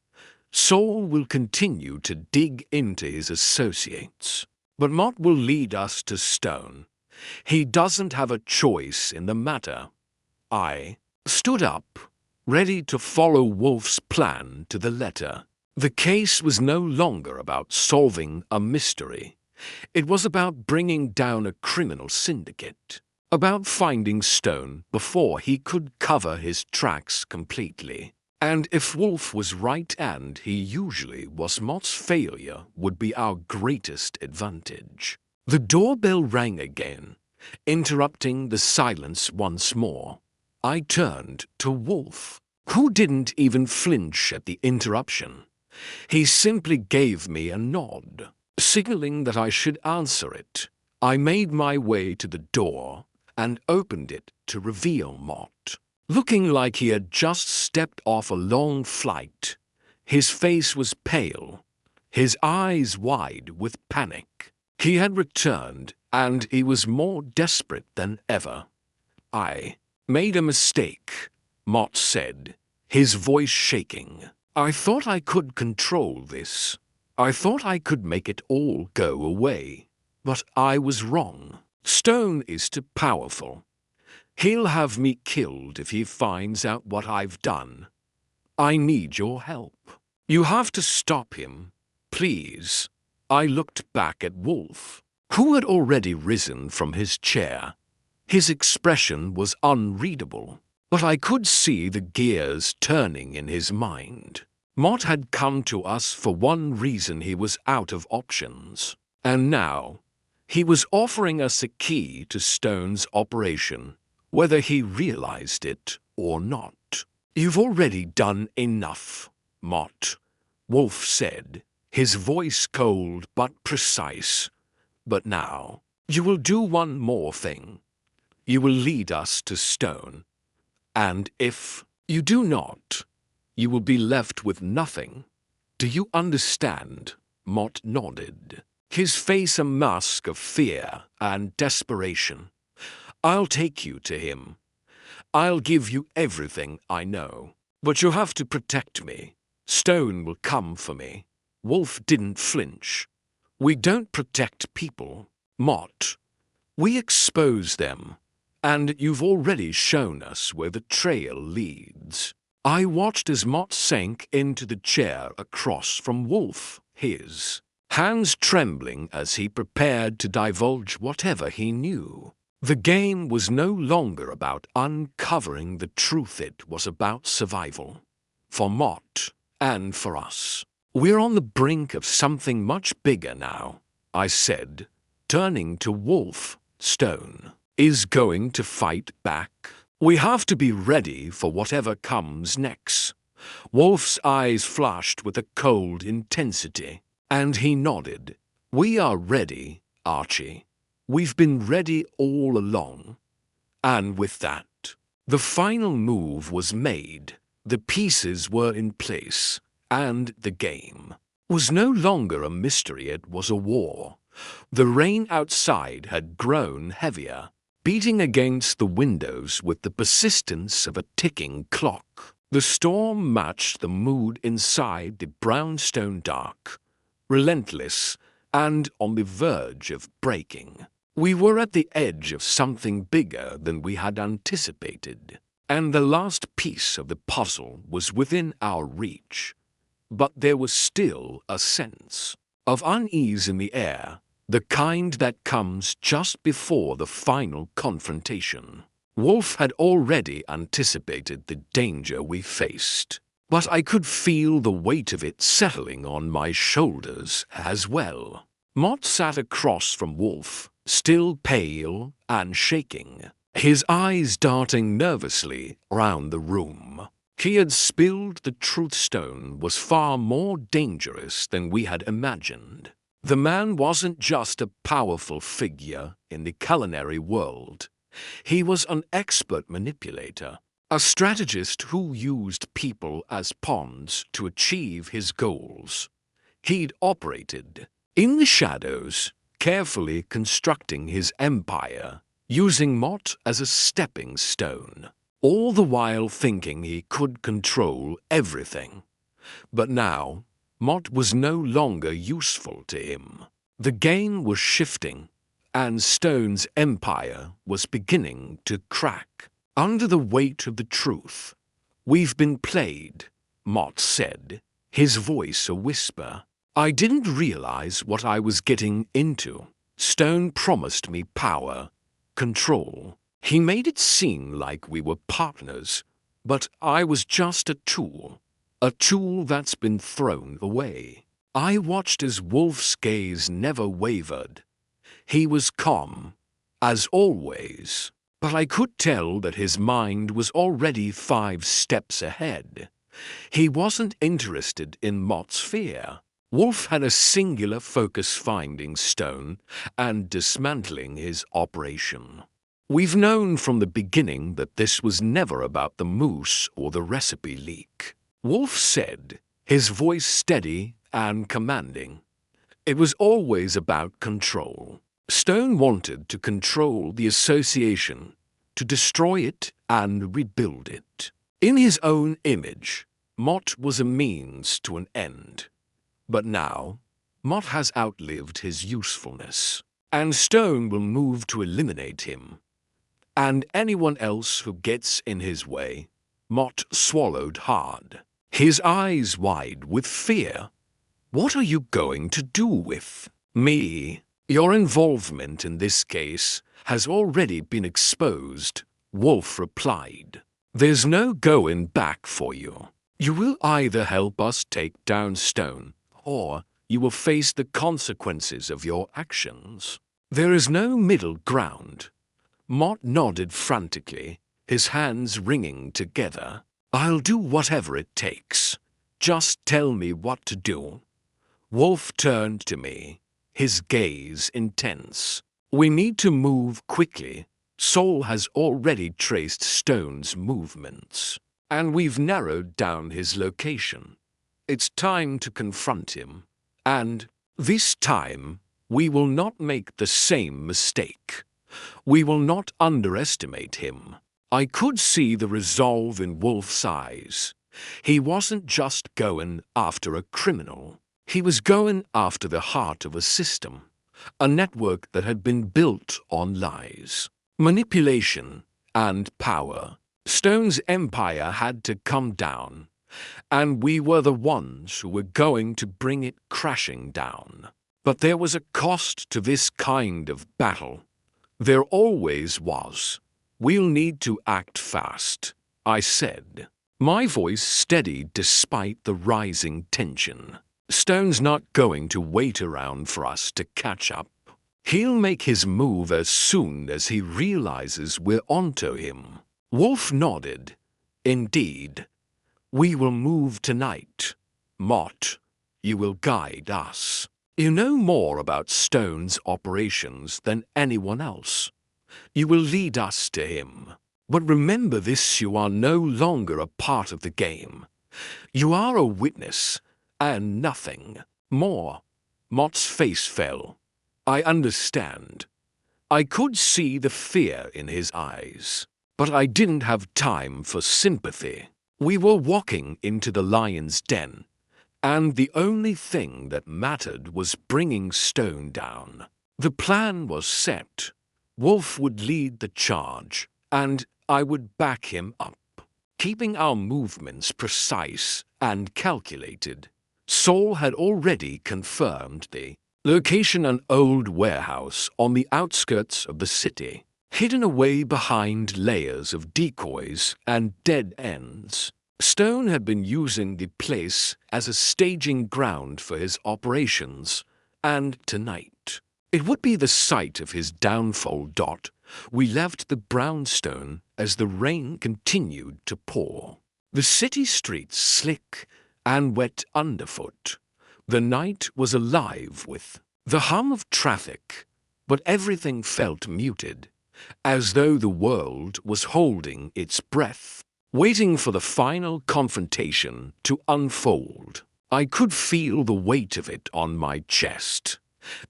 Saul will continue to dig into his associates, but Mott will lead us to Stone. He doesn't have a choice in the matter." I stood up, ready to follow Wolfe's plan to the letter. The case was no longer about solving a mystery. It was about bringing down a criminal syndicate, about finding Stone before he could cover his tracks completely. And if Wolfe was right, and he usually was, Mott's failure would be our greatest advantage. The doorbell rang again, interrupting the silence once more. I turned to Wolfe, who didn't even flinch at the interruption. He simply gave me a nod, signaling that I should answer it. I made my way to the door and opened it to reveal Mott. Looking like he had just stepped off a long flight, his face was pale, his eyes wide with panic. He had returned, and he was more desperate than ever. "I made a mistake," Mott said, his voice shaking. "I thought I could control this. I thought I could make it all go away. But I was wrong. Stone is too powerful. He'll have me killed if he finds out what I've done. I need your help. You have to stop him, please." I looked back at Wolfe, who had already risen from his chair. His expression was unreadable, but I could see the gears turning in his mind. Mott had come to us for one reason: he was out of options. And now, he was offering us a key to Stone's operation, whether he realized it or not. "You've already done enough, Mott," Wolfe said, his voice cold but precise. "But now, you will do one more thing. You will lead us to Stone. And if you do not, you will be left with nothing. Do you understand?" Mott nodded, his face a mask of fear and desperation. "I'll take you to him. I'll give you everything I know. But you have to protect me. Stone will come for me." Wolfe didn't flinch. "We don't protect people, Mott. We expose them. And you've already shown us where the trail leads." I watched as Mott sank into the chair across from Wolfe, his hands trembling as he prepared to divulge whatever he knew. The game was no longer about uncovering the truth, it was about survival. For Mott, and for us. "We're on the brink of something much bigger now," I said, turning to Wolfe. "Stone is going to fight back. We have to be ready for whatever comes next." Wolfe's eyes flashed with a cold intensity, and he nodded. "We are ready, Archie. We've been ready all along." And with that, the final move was made. The pieces were in place, and the game was no longer a mystery, it was a war. The rain outside had grown heavier, beating against the windows with the persistence of a ticking clock. The storm matched the mood inside the brownstone dark, relentless and on the verge of breaking. We were at the edge of something bigger than we had anticipated, and the last piece of the puzzle was within our reach. But there was still a sense of unease in the air, the kind that comes just before the final confrontation. Wolfe had already anticipated the danger we faced, but I could feel the weight of it settling on my shoulders as well. Mott sat across from Wolfe, still pale and shaking, his eyes darting nervously round the room. He had spilled the truth stone was far more dangerous than we had imagined. The man wasn't just a powerful figure in the culinary world. He was an expert manipulator, a strategist who used people as pawns to achieve his goals. He'd operated in the shadows, carefully constructing his empire, using Mott as a stepping stone, all the while thinking he could control everything. But now, Mott was no longer useful to him. The game was shifting, and Stone's empire was beginning to crack under the weight of the truth. "We've been played," Mott said, his voice a whisper. I didn't realize what I was getting into. Stone promised me power, control. He made it seem like we were partners, but I was just a tool that's been thrown away. I watched as Wolfe's gaze never wavered. He was calm, as always, but I could tell that his mind was already 5 steps ahead. He wasn't interested in Mott's fear. Wolfe had a singular focus, finding Stone and dismantling his operation. We've known from the beginning that this was never about the Mousse or the recipe leak, Wolfe said, his voice steady and commanding. It was always about control. Stone wanted to control the association, to destroy it and rebuild it. In his own image, Mott was a means to an end. But now, Mott has outlived his usefulness, and Stone will move to eliminate him. And anyone else who gets in his way. Mott swallowed hard, his eyes wide with fear. What are you going to do with me? Your involvement in this case has already been exposed, Wolfe replied. There's no going back for you. You will either help us take down Stone, or you will face the consequences of your actions. There is no middle ground. Mott nodded frantically, his hands wringing together. I'll do whatever it takes. Just tell me what to do. Wolfe turned to me, his gaze intense. We need to move quickly. Saul has already traced Stone's movements, and we've narrowed down his location. It's time to confront him, and this time we will not make the same mistake. We will not underestimate him. I could see the resolve in Wolfe's eyes. He wasn't just going after a criminal. He was going after the heart of a system, a network that had been built on lies, manipulation, and power. Stone's empire had to come down, and we were the ones who were going to bring it crashing down. But there was a cost to this kind of battle. There always was. We'll need to act fast, I said, my voice steady despite the rising tension. Stone's not going to wait around for us to catch up. He'll make his move as soon as he realizes we're onto him. Wolfe nodded. Indeed. We will move tonight. Mott, you will guide us. You know more about Stone's operations than anyone else. You will lead us to him. But remember this, you are no longer a part of the game. You are a witness, and nothing more. Mott's face fell. I understand. I could see the fear in his eyes, but I didn't have time for sympathy. We were walking into the lion's den, and the only thing that mattered was bringing Stone down. The plan was set. Wolfe would lead the charge, and I would back him up, keeping our movements precise and calculated. Saul had already confirmed the location: an old warehouse on the outskirts of the city, hidden away behind layers of decoys and dead ends. Stone had been using the place as a staging ground for his operations, and tonight it would be the site of his downfall. We left the brownstone as the rain continued to pour. The city streets slick and wet underfoot. The night was alive with the hum of traffic, but everything felt muted, as though the world was holding its breath, waiting for the final confrontation to unfold. I could feel the weight of it on my chest,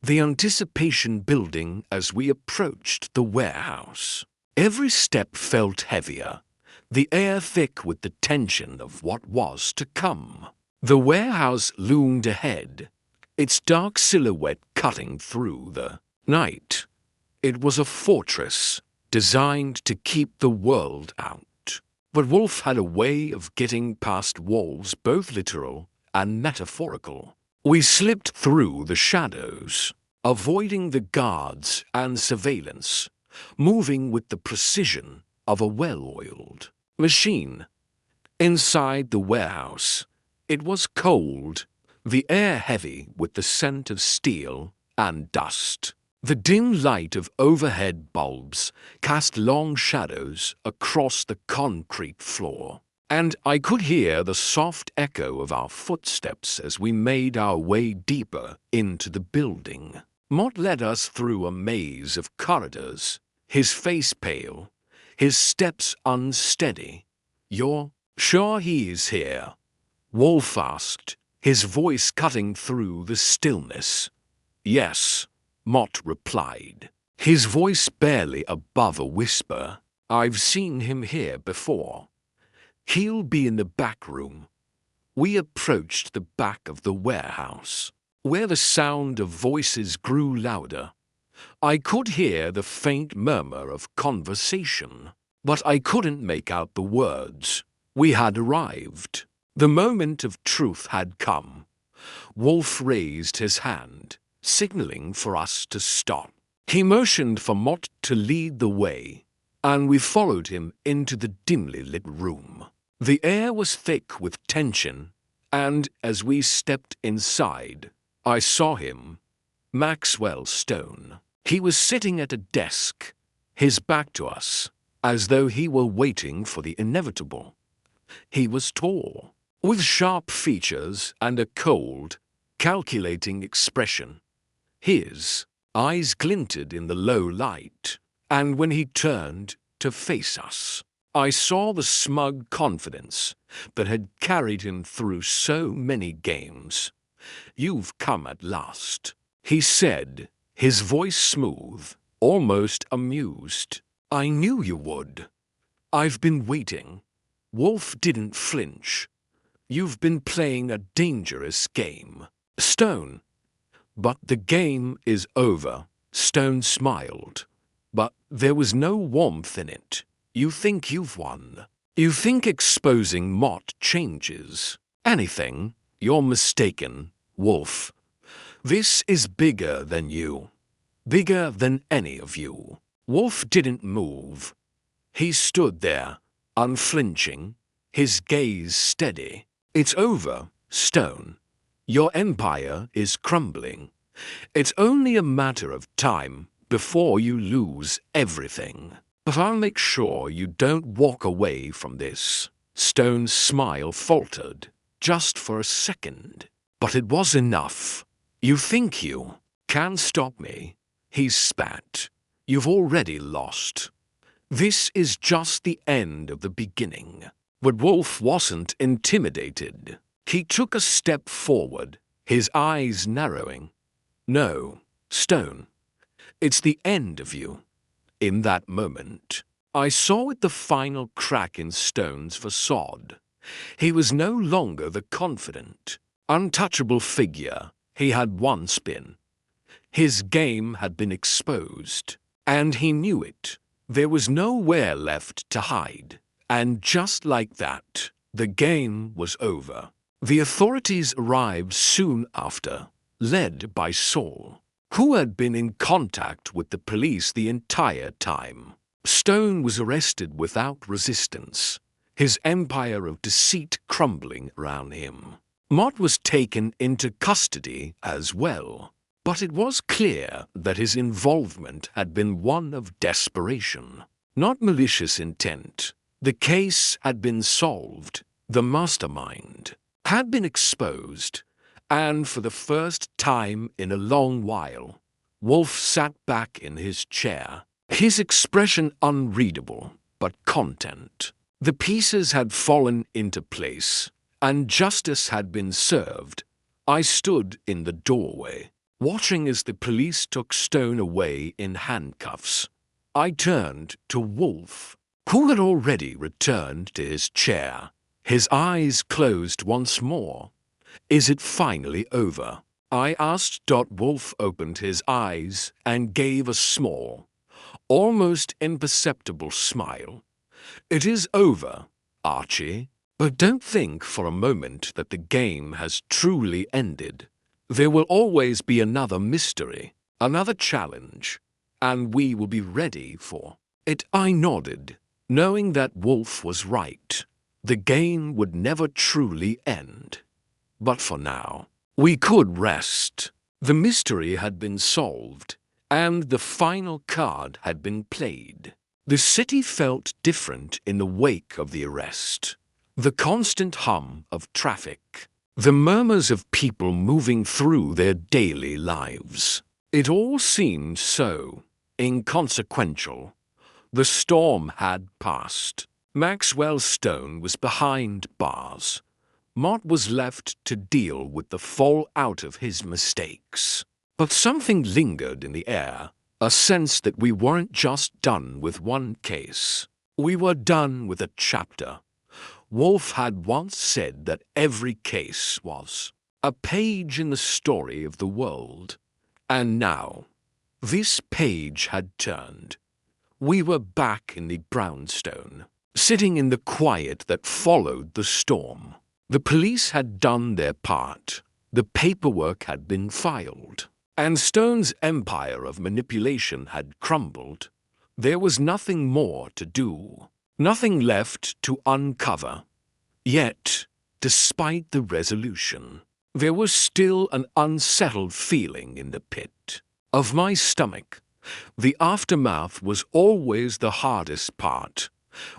the anticipation building as we approached the warehouse. Every step felt heavier, the air thick with the tension of what was to come. The warehouse loomed ahead, its dark silhouette cutting through the night. It was a fortress designed to keep the world out. But Wolfe had a way of getting past walls, both literal and metaphorical. We slipped through the shadows, avoiding the guards and surveillance, moving with the precision of a well-oiled machine. Inside the warehouse, it was cold, the air heavy with the scent of steel and dust. The dim light of overhead bulbs cast long shadows across the concrete floor, and I could hear the soft echo of our footsteps as we made our way deeper into the building. Mott led us through a maze of corridors, his face pale, his steps unsteady. "You're sure he's here?" Wolfe asked, his voice cutting through the stillness. "Yes," Mott replied, his voice barely above a whisper. "I've seen him here before. He'll be in the back room." We approached the back of the warehouse, where the sound of voices grew louder. I could hear the faint murmur of conversation, but I couldn't make out the words. We had arrived. The moment of truth had come. Wolfe raised his hand, signaling for us to stop. He motioned for Mott to lead the way, and we followed him into the dimly lit room. The air was thick with tension, and as we stepped inside, I saw him, Maxwell Stone. He was sitting at a desk, his back to us, as though he were waiting for the inevitable. He was tall, with sharp features and a cold, calculating expression. His eyes glinted in the low light, and when he turned to face us, I saw the smug confidence that had carried him through so many games. "You've come at last," he said, his voice smooth, almost amused. "I knew you would. I've been waiting." Wolfe didn't flinch. "You've been playing a dangerous game, Stone." "But the game is over," Stone smiled. But there was no warmth in it. "You think you've won. You think exposing Mott changes anything. You're mistaken, Wolfe. This is bigger than you. Bigger than any of you." Wolfe didn't move. He stood there, unflinching, his gaze steady. "It's over, Stone. Your empire is crumbling. It's only a matter of time before you lose everything. But I'll make sure you don't walk away from this." Stone's smile faltered, just for a second. But it was enough. "You think you can stop me?" He spat. "You've already lost. This is just the end of the beginning." But Wolfe wasn't intimidated. He took a step forward, his eyes narrowing. "No, Stone. It's the end of you." In that moment, I saw it, the final crack in Stone's facade. He was no longer the confident, untouchable figure he had once been. His game had been exposed, and he knew it. There was nowhere left to hide. And just like that, the game was over. The authorities arrived soon after, led by Saul, who had been in contact with the police the entire time. Stone was arrested without resistance, his empire of deceit crumbling around him. Mott was taken into custody as well, but it was clear that his involvement had been one of desperation, not malicious intent. The case had been solved, the mastermind had been exposed, and for the first time in a long while, Wolfe sat back in his chair, his expression unreadable but content. The pieces had fallen into place, and justice had been served. I stood in the doorway, watching as the police took Stone away in handcuffs. I turned to Wolfe, who had already returned to his chair, his eyes closed once more. "Is it finally over?" I asked. Wolfe opened his eyes and gave a small, almost imperceptible smile. "It is over, Archie, but don't think for a moment that the game has truly ended. There will always be another mystery, another challenge, and we will be ready for it." I nodded, knowing that Wolfe was right. The game would never truly end. But for now, we could rest. The mystery had been solved, and the final card had been played. The city felt different in the wake of the arrest. The constant hum of traffic, the murmurs of people moving through their daily lives. It all seemed so inconsequential. The storm had passed. Maxwell Stone was behind bars. Mott was left to deal with the fallout of his mistakes. But something lingered in the air, a sense that we weren't just done with one case. We were done with a chapter. Wolfe had once said that every case was a page in the story of the world. And now, this page had turned. We were back in the brownstone, sitting in the quiet that followed the storm. The police had done their part. The paperwork had been filed, and Stone's empire of manipulation had crumbled. There was nothing more to do, nothing left to uncover. Yet, despite the resolution, there was still an unsettled feeling in the pit of my stomach. The aftermath was always the hardest part.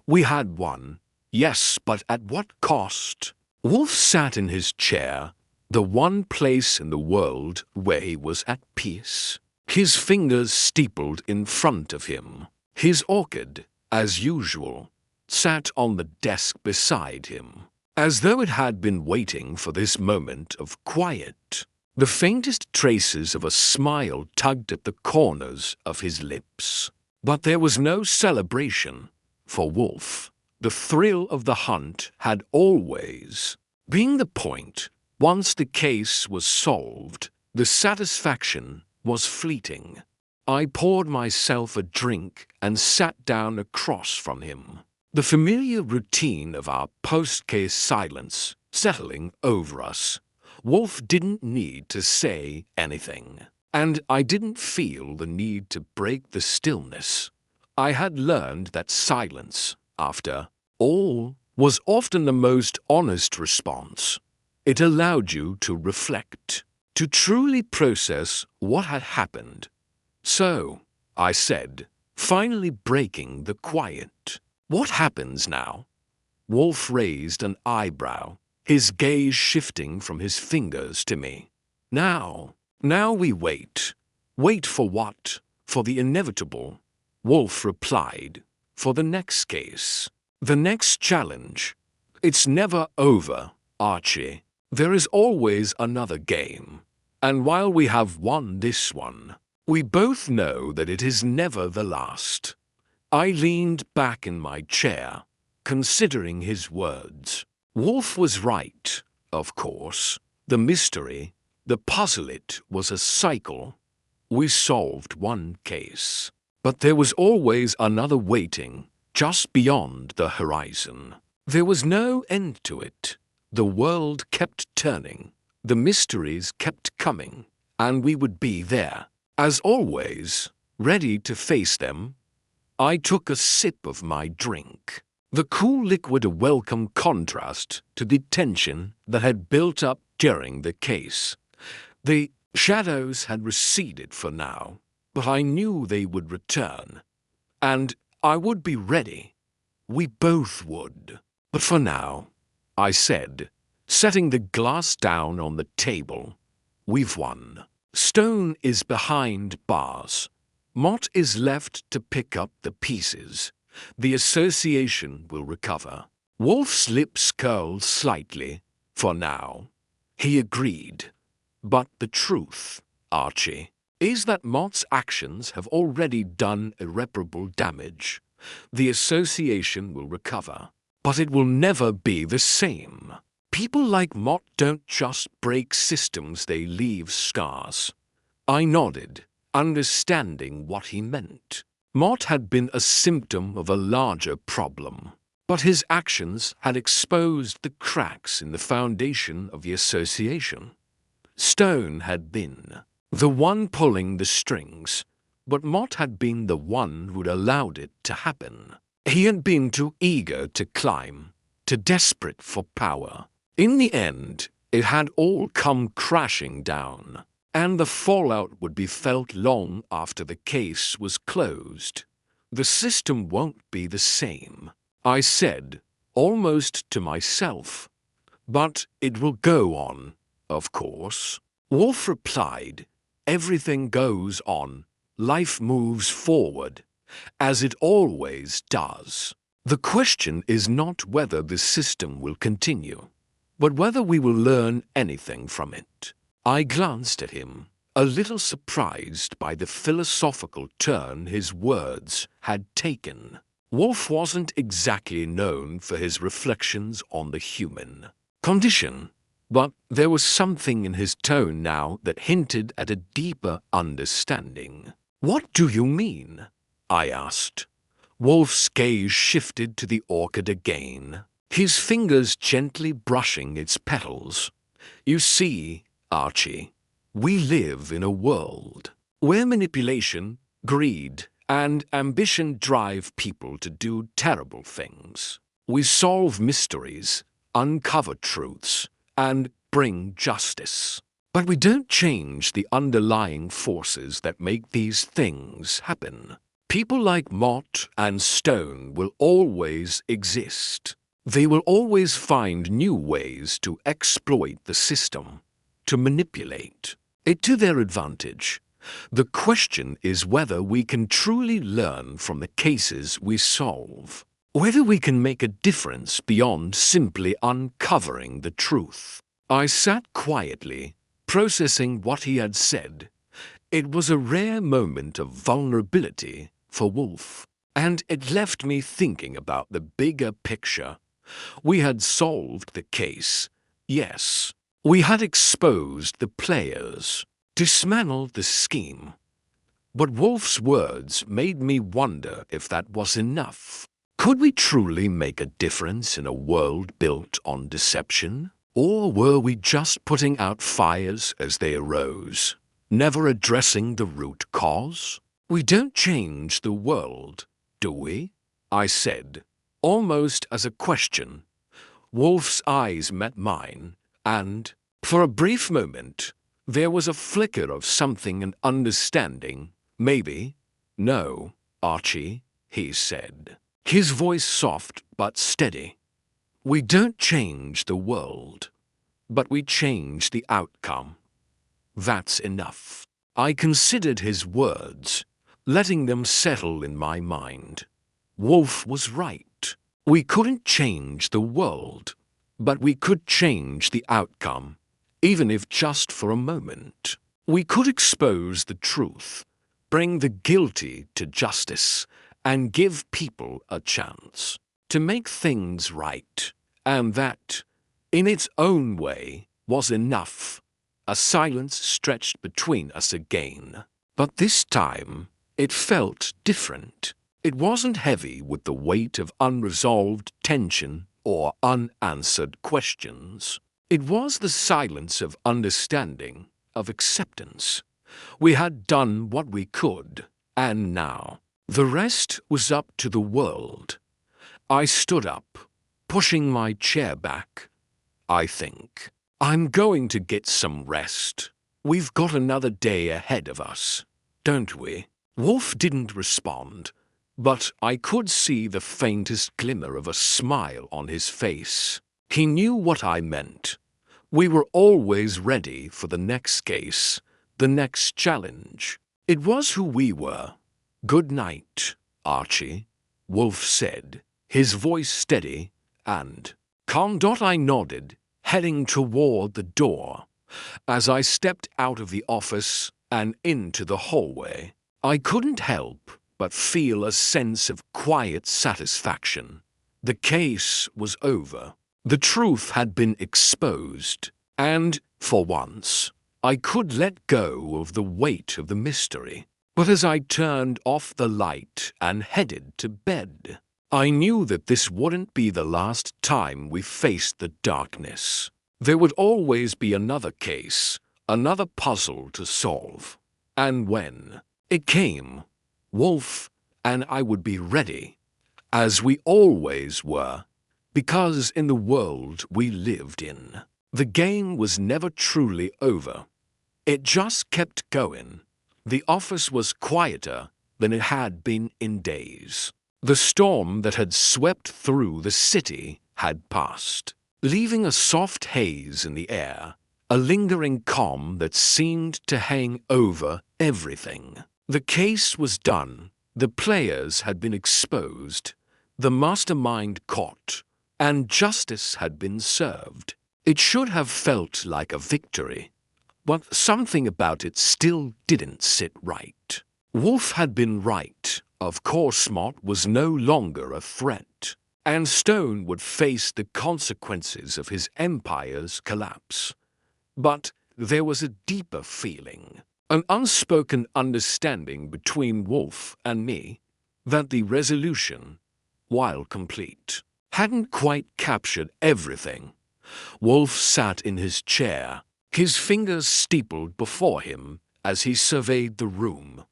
We had won, yes, but at what cost? Wolfe sat in his chair, the one place in the world where he was at peace. His fingers steepled in front of him. His orchid, as usual, sat on the desk beside him, as though it had been waiting for this moment of quiet. The faintest traces of a smile tugged at the corners of his lips. But there was no celebration. For Wolfe, the thrill of the hunt had always been the point. Once the case was solved, the satisfaction was fleeting. I poured myself a drink and sat down across from him, the familiar routine of our post-case silence settling over us. Wolfe didn't need to say anything, and I didn't feel the need to break the stillness. I had learned that silence, after all, was often the most honest response. It allowed you to reflect, to truly process what had happened. "So," I said, finally breaking the quiet, "what happens now?" Wolfe raised an eyebrow, his gaze shifting from his fingers to me. Now we wait. Wait for what? For the inevitable." Wolfe replied, "For the next case, the next challenge. It's never over, Archie. There is always another game. And while we have won this one, we both know that it is never the last." I leaned back in my chair, considering his words. Wolfe was right, of course. The mystery, the puzzle, it was a cycle. We solved one case, but there was always another waiting, just beyond the horizon. There was no end to it. The world kept turning, the mysteries kept coming, and we would be there, as always, ready to face them. I took a sip of my drink. The cool liquid a welcome contrast to the tension that had built up during the case. The shadows had receded for now, but I knew they would return, and I would be ready. We both would. But for now, I said, setting the glass down on the table, we've won. Stone is behind bars. Mott is left to pick up the pieces. The association will recover. Wolfe's lips curled slightly. For now, he agreed. But the truth, Archie, is that Mott's actions have already done irreparable damage. The association will recover, but it will never be the same. People like Mott don't just break systems, they leave scars. I nodded, understanding what he meant. Mott had been a symptom of a larger problem, but his actions had exposed the cracks in the foundation of the association. Stone had been the one pulling the strings, but Mott had been the one who'd allowed it to happen. He had been too eager to climb, too desperate for power. In the end, it had all come crashing down, and the fallout would be felt long after the case was closed. The system won't be the same, I said, almost to myself. But it will go on, of course. Wolfe replied, everything goes on. Life moves forward, as it always does. The question is not whether the system will continue, but whether we will learn anything from it. I glanced at him, a little surprised by the philosophical turn his words had taken. Wolfe wasn't exactly known for his reflections on the human condition, but there was something in his tone now that hinted at a deeper understanding. What do you mean? I asked. Wolfe's gaze shifted to the orchid again, his fingers gently brushing its petals. You see, Archie, we live in a world where manipulation, greed, and ambition drive people to do terrible things. We solve mysteries, uncover truths, and bring justice. But we don't change the underlying forces that make these things happen. People like Mott and Stone will always exist. They will always find new ways to exploit the system, to manipulate it to their advantage. The question is whether we can truly learn from the cases we solve, whether we can make a difference beyond simply uncovering the truth. I sat quietly, processing what he had said. It was a rare moment of vulnerability for Wolfe, and it left me thinking about the bigger picture. We had solved the case, yes. We had exposed the players, dismantled the scheme. But Wolfe's words made me wonder if that was enough. Could we truly make a difference in a world built on deception? Or were we just putting out fires as they arose, never addressing the root cause? We don't change the world, do we? I said, almost as a question. Wolfe's eyes met mine, and, for a brief moment, there was a flicker of something and understanding. Maybe. No, Archie, he said, his voice soft but steady. We don't change the world, but we change the outcome. That's enough. I considered his words, letting them settle in my mind. Wolfe was right. We couldn't change the world, but we could change the outcome, even if just for a moment. We could expose the truth, bring the guilty to justice, and give people a chance to make things right. and that, in its own way, was enough. A silence stretched between us again. But this time, it felt different. It wasn't heavy with the weight of unresolved tension or unanswered questions. It was the silence of understanding, of acceptance. We had done what we could, and now the rest was up to the world. I stood up, pushing my chair back. I think I'm going to get some rest. We've got another day ahead of us, don't we? Wolfe didn't respond, but I could see the faintest glimmer of a smile on his face. He knew what I meant. We were always ready for the next case, the next challenge. It was who we were. "Good night, Archie," Wolfe said, his voice steady and calm. I nodded, heading toward the door. As I stepped out of the office and into the hallway, I couldn't help but feel a sense of quiet satisfaction. The case was over. The truth had been exposed, and, for once, I could let go of the weight of the mystery. But as I turned off the light and headed to bed, I knew that this wouldn't be the last time we faced the darkness. There would always be another case, another puzzle to solve. And when it came, Wolfe and I would be ready, as we always were, because in the world we lived in, the game was never truly over. It just kept going. The office was quieter than it had been in days. The storm that had swept through the city had passed, leaving a soft haze in the air, a lingering calm that seemed to hang over everything. The case was done. The players had been exposed, the mastermind caught, and justice had been served. It should have felt like a victory, but something about it still didn't sit right. Wolfe had been right. Of course, Mott was no longer a threat, and Stone would face the consequences of his empire's collapse. But there was a deeper feeling, an unspoken understanding between Wolfe and me, that the resolution, while complete, hadn't quite captured everything. Wolfe sat in his chair, his fingers steepled before him as he surveyed the room.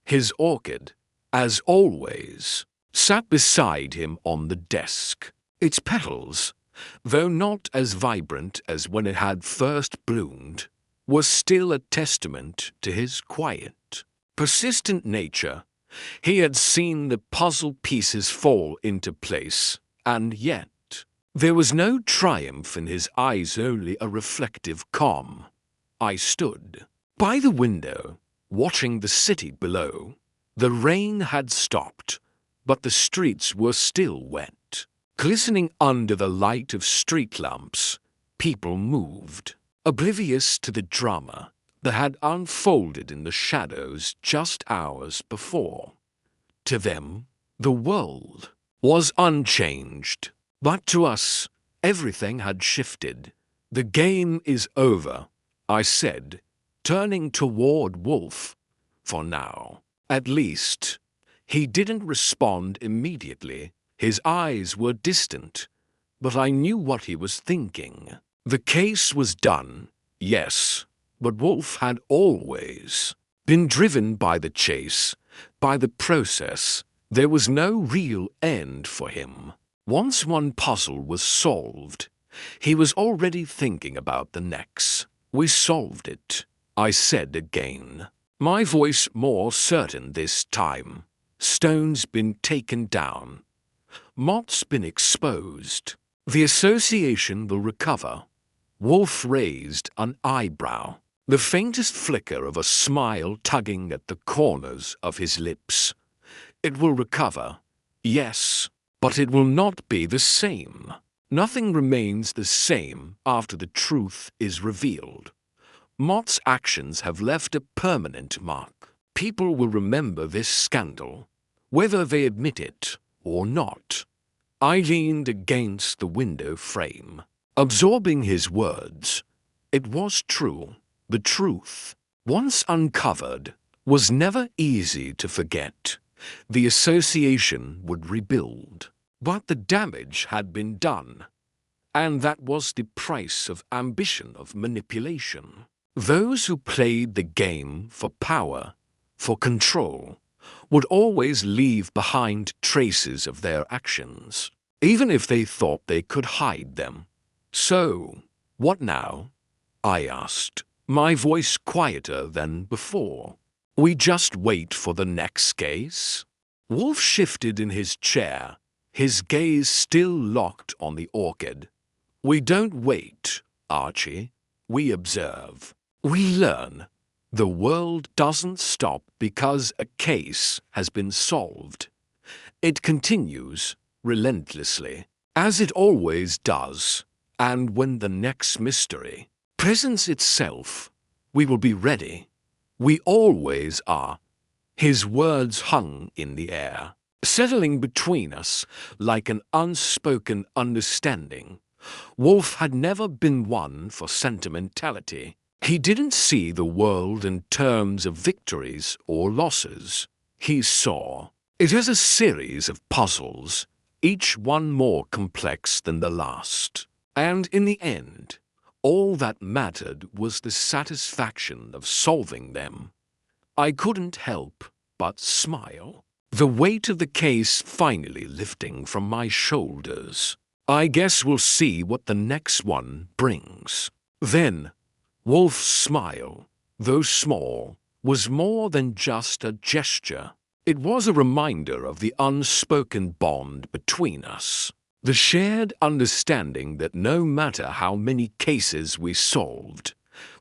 His orchid, as always, sat beside him on the desk. Its petals, though not as vibrant as when it had first bloomed, were still a testament to his quiet, persistent nature. He had seen the puzzle pieces fall into place, and yet there was no triumph in his eyes, only a reflective calm. I stood by the window, watching the city below. The rain had stopped, but the streets were still wet. Glistening under the light of street lamps, people moved, oblivious to the drama that had unfolded in the shadows just hours before. To them, the world was unchanged, but to us, everything had shifted. "The game is over," I said, turning toward Wolfe. For now, at least. He didn't respond immediately. His eyes were distant, but I knew what he was thinking. The case was done, yes, but Wolfe had always been driven by the chase, by the process. There was no real end for him. Once one puzzle was solved, he was already thinking about the next. "We solved it," I said again, my voice more certain this time. "Stone's been taken down. Mott's been exposed. The association will recover." Wolfe raised an eyebrow, the faintest flicker of a smile tugging at the corners of his lips. "It will recover, yes, but it will not be the same. Nothing remains the same after the truth is revealed. Mott's actions have left a permanent mark. People will remember this scandal, whether they admit it or not. I leaned against the window frame, absorbing his words. It was true. The truth, once uncovered, was never easy to forget. The association would rebuild. But the damage had been done, and that was the price of ambition, of manipulation. Those who played the game for power, for control, would always leave behind traces of their actions, even if they thought they could hide them. So, what now? I asked, my voice quieter than before. We just wait for the next case? Wolfe shifted in his chair, his gaze still locked on the orchid. We don't wait, Archie. We observe. We learn. The world doesn't stop because a case has been solved. It continues relentlessly, as it always does, and when the next mystery presents itself, we will be ready. We always are. His words hung in the air, settling between us like an unspoken understanding. Wolfe had never been one for sentimentality. He didn't see the world in terms of victories or losses. He saw it as a series of puzzles, each one more complex than the last. And in the end, all that mattered was the satisfaction of solving them. I couldn't help but smile, the weight of the case finally lifting from my shoulders. I guess we'll see what the next one brings. Then, Wolfe's smile, though small, was more than just a gesture. It was a reminder of the unspoken bond between us, the shared understanding that no matter how many cases we solved,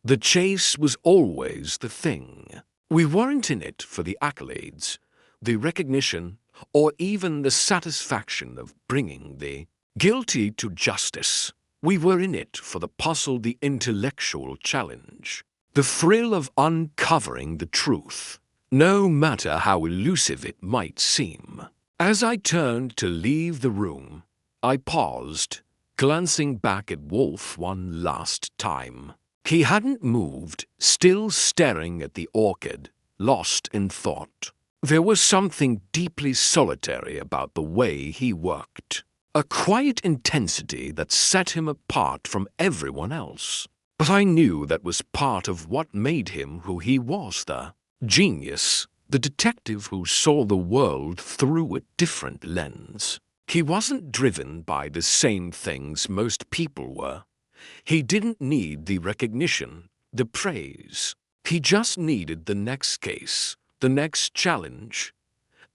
the chase was always the thing. We weren't in it for the accolades, the recognition, or even the satisfaction of bringing the guilty to justice. We were in it for the puzzle, the intellectual challenge, the thrill of uncovering the truth, no matter how elusive it might seem. As I turned to leave the room, I paused, glancing back at Wolfe one last time. He hadn't moved, still staring at the orchid, lost in thought. There was something deeply solitary about the way he worked, a quiet intensity that set him apart from everyone else. But I knew that was part of what made him who he was, the genius, the detective who saw the world through a different lens. He wasn't driven by the same things most people were. He didn't need the recognition, the praise. He just needed the next case, the next challenge.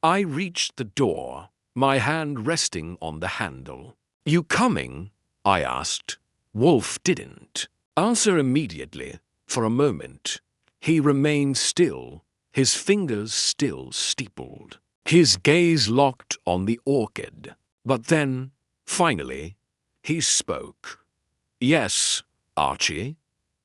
I reached the door, my hand resting on the handle. "You coming?" I asked. Wolfe didn't answer immediately. For a moment, he remained still, his fingers still steepled, his gaze locked on the orchid. But then, finally, he spoke. "Yes, Archie,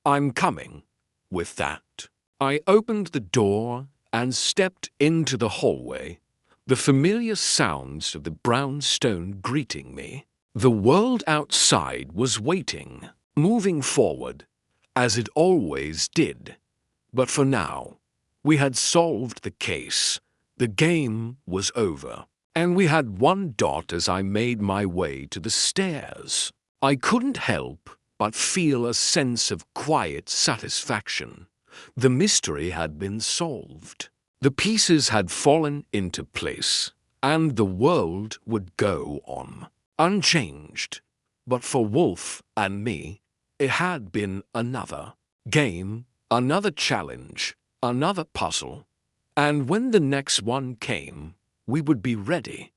I'm coming." With that, I opened the door and stepped into the hallway, the familiar sounds of the brownstone greeting me. The world outside was waiting, moving forward, as it always did. But for now, we had solved the case. The game was over, and we had one dot as I made my way to the stairs. I couldn't help but feel a sense of quiet satisfaction. The mystery had been solved. The pieces had fallen into place, and the world would go on, unchanged. But for Wolfe and me, it had been another game, another challenge, another puzzle. And when the next one came, we would be ready.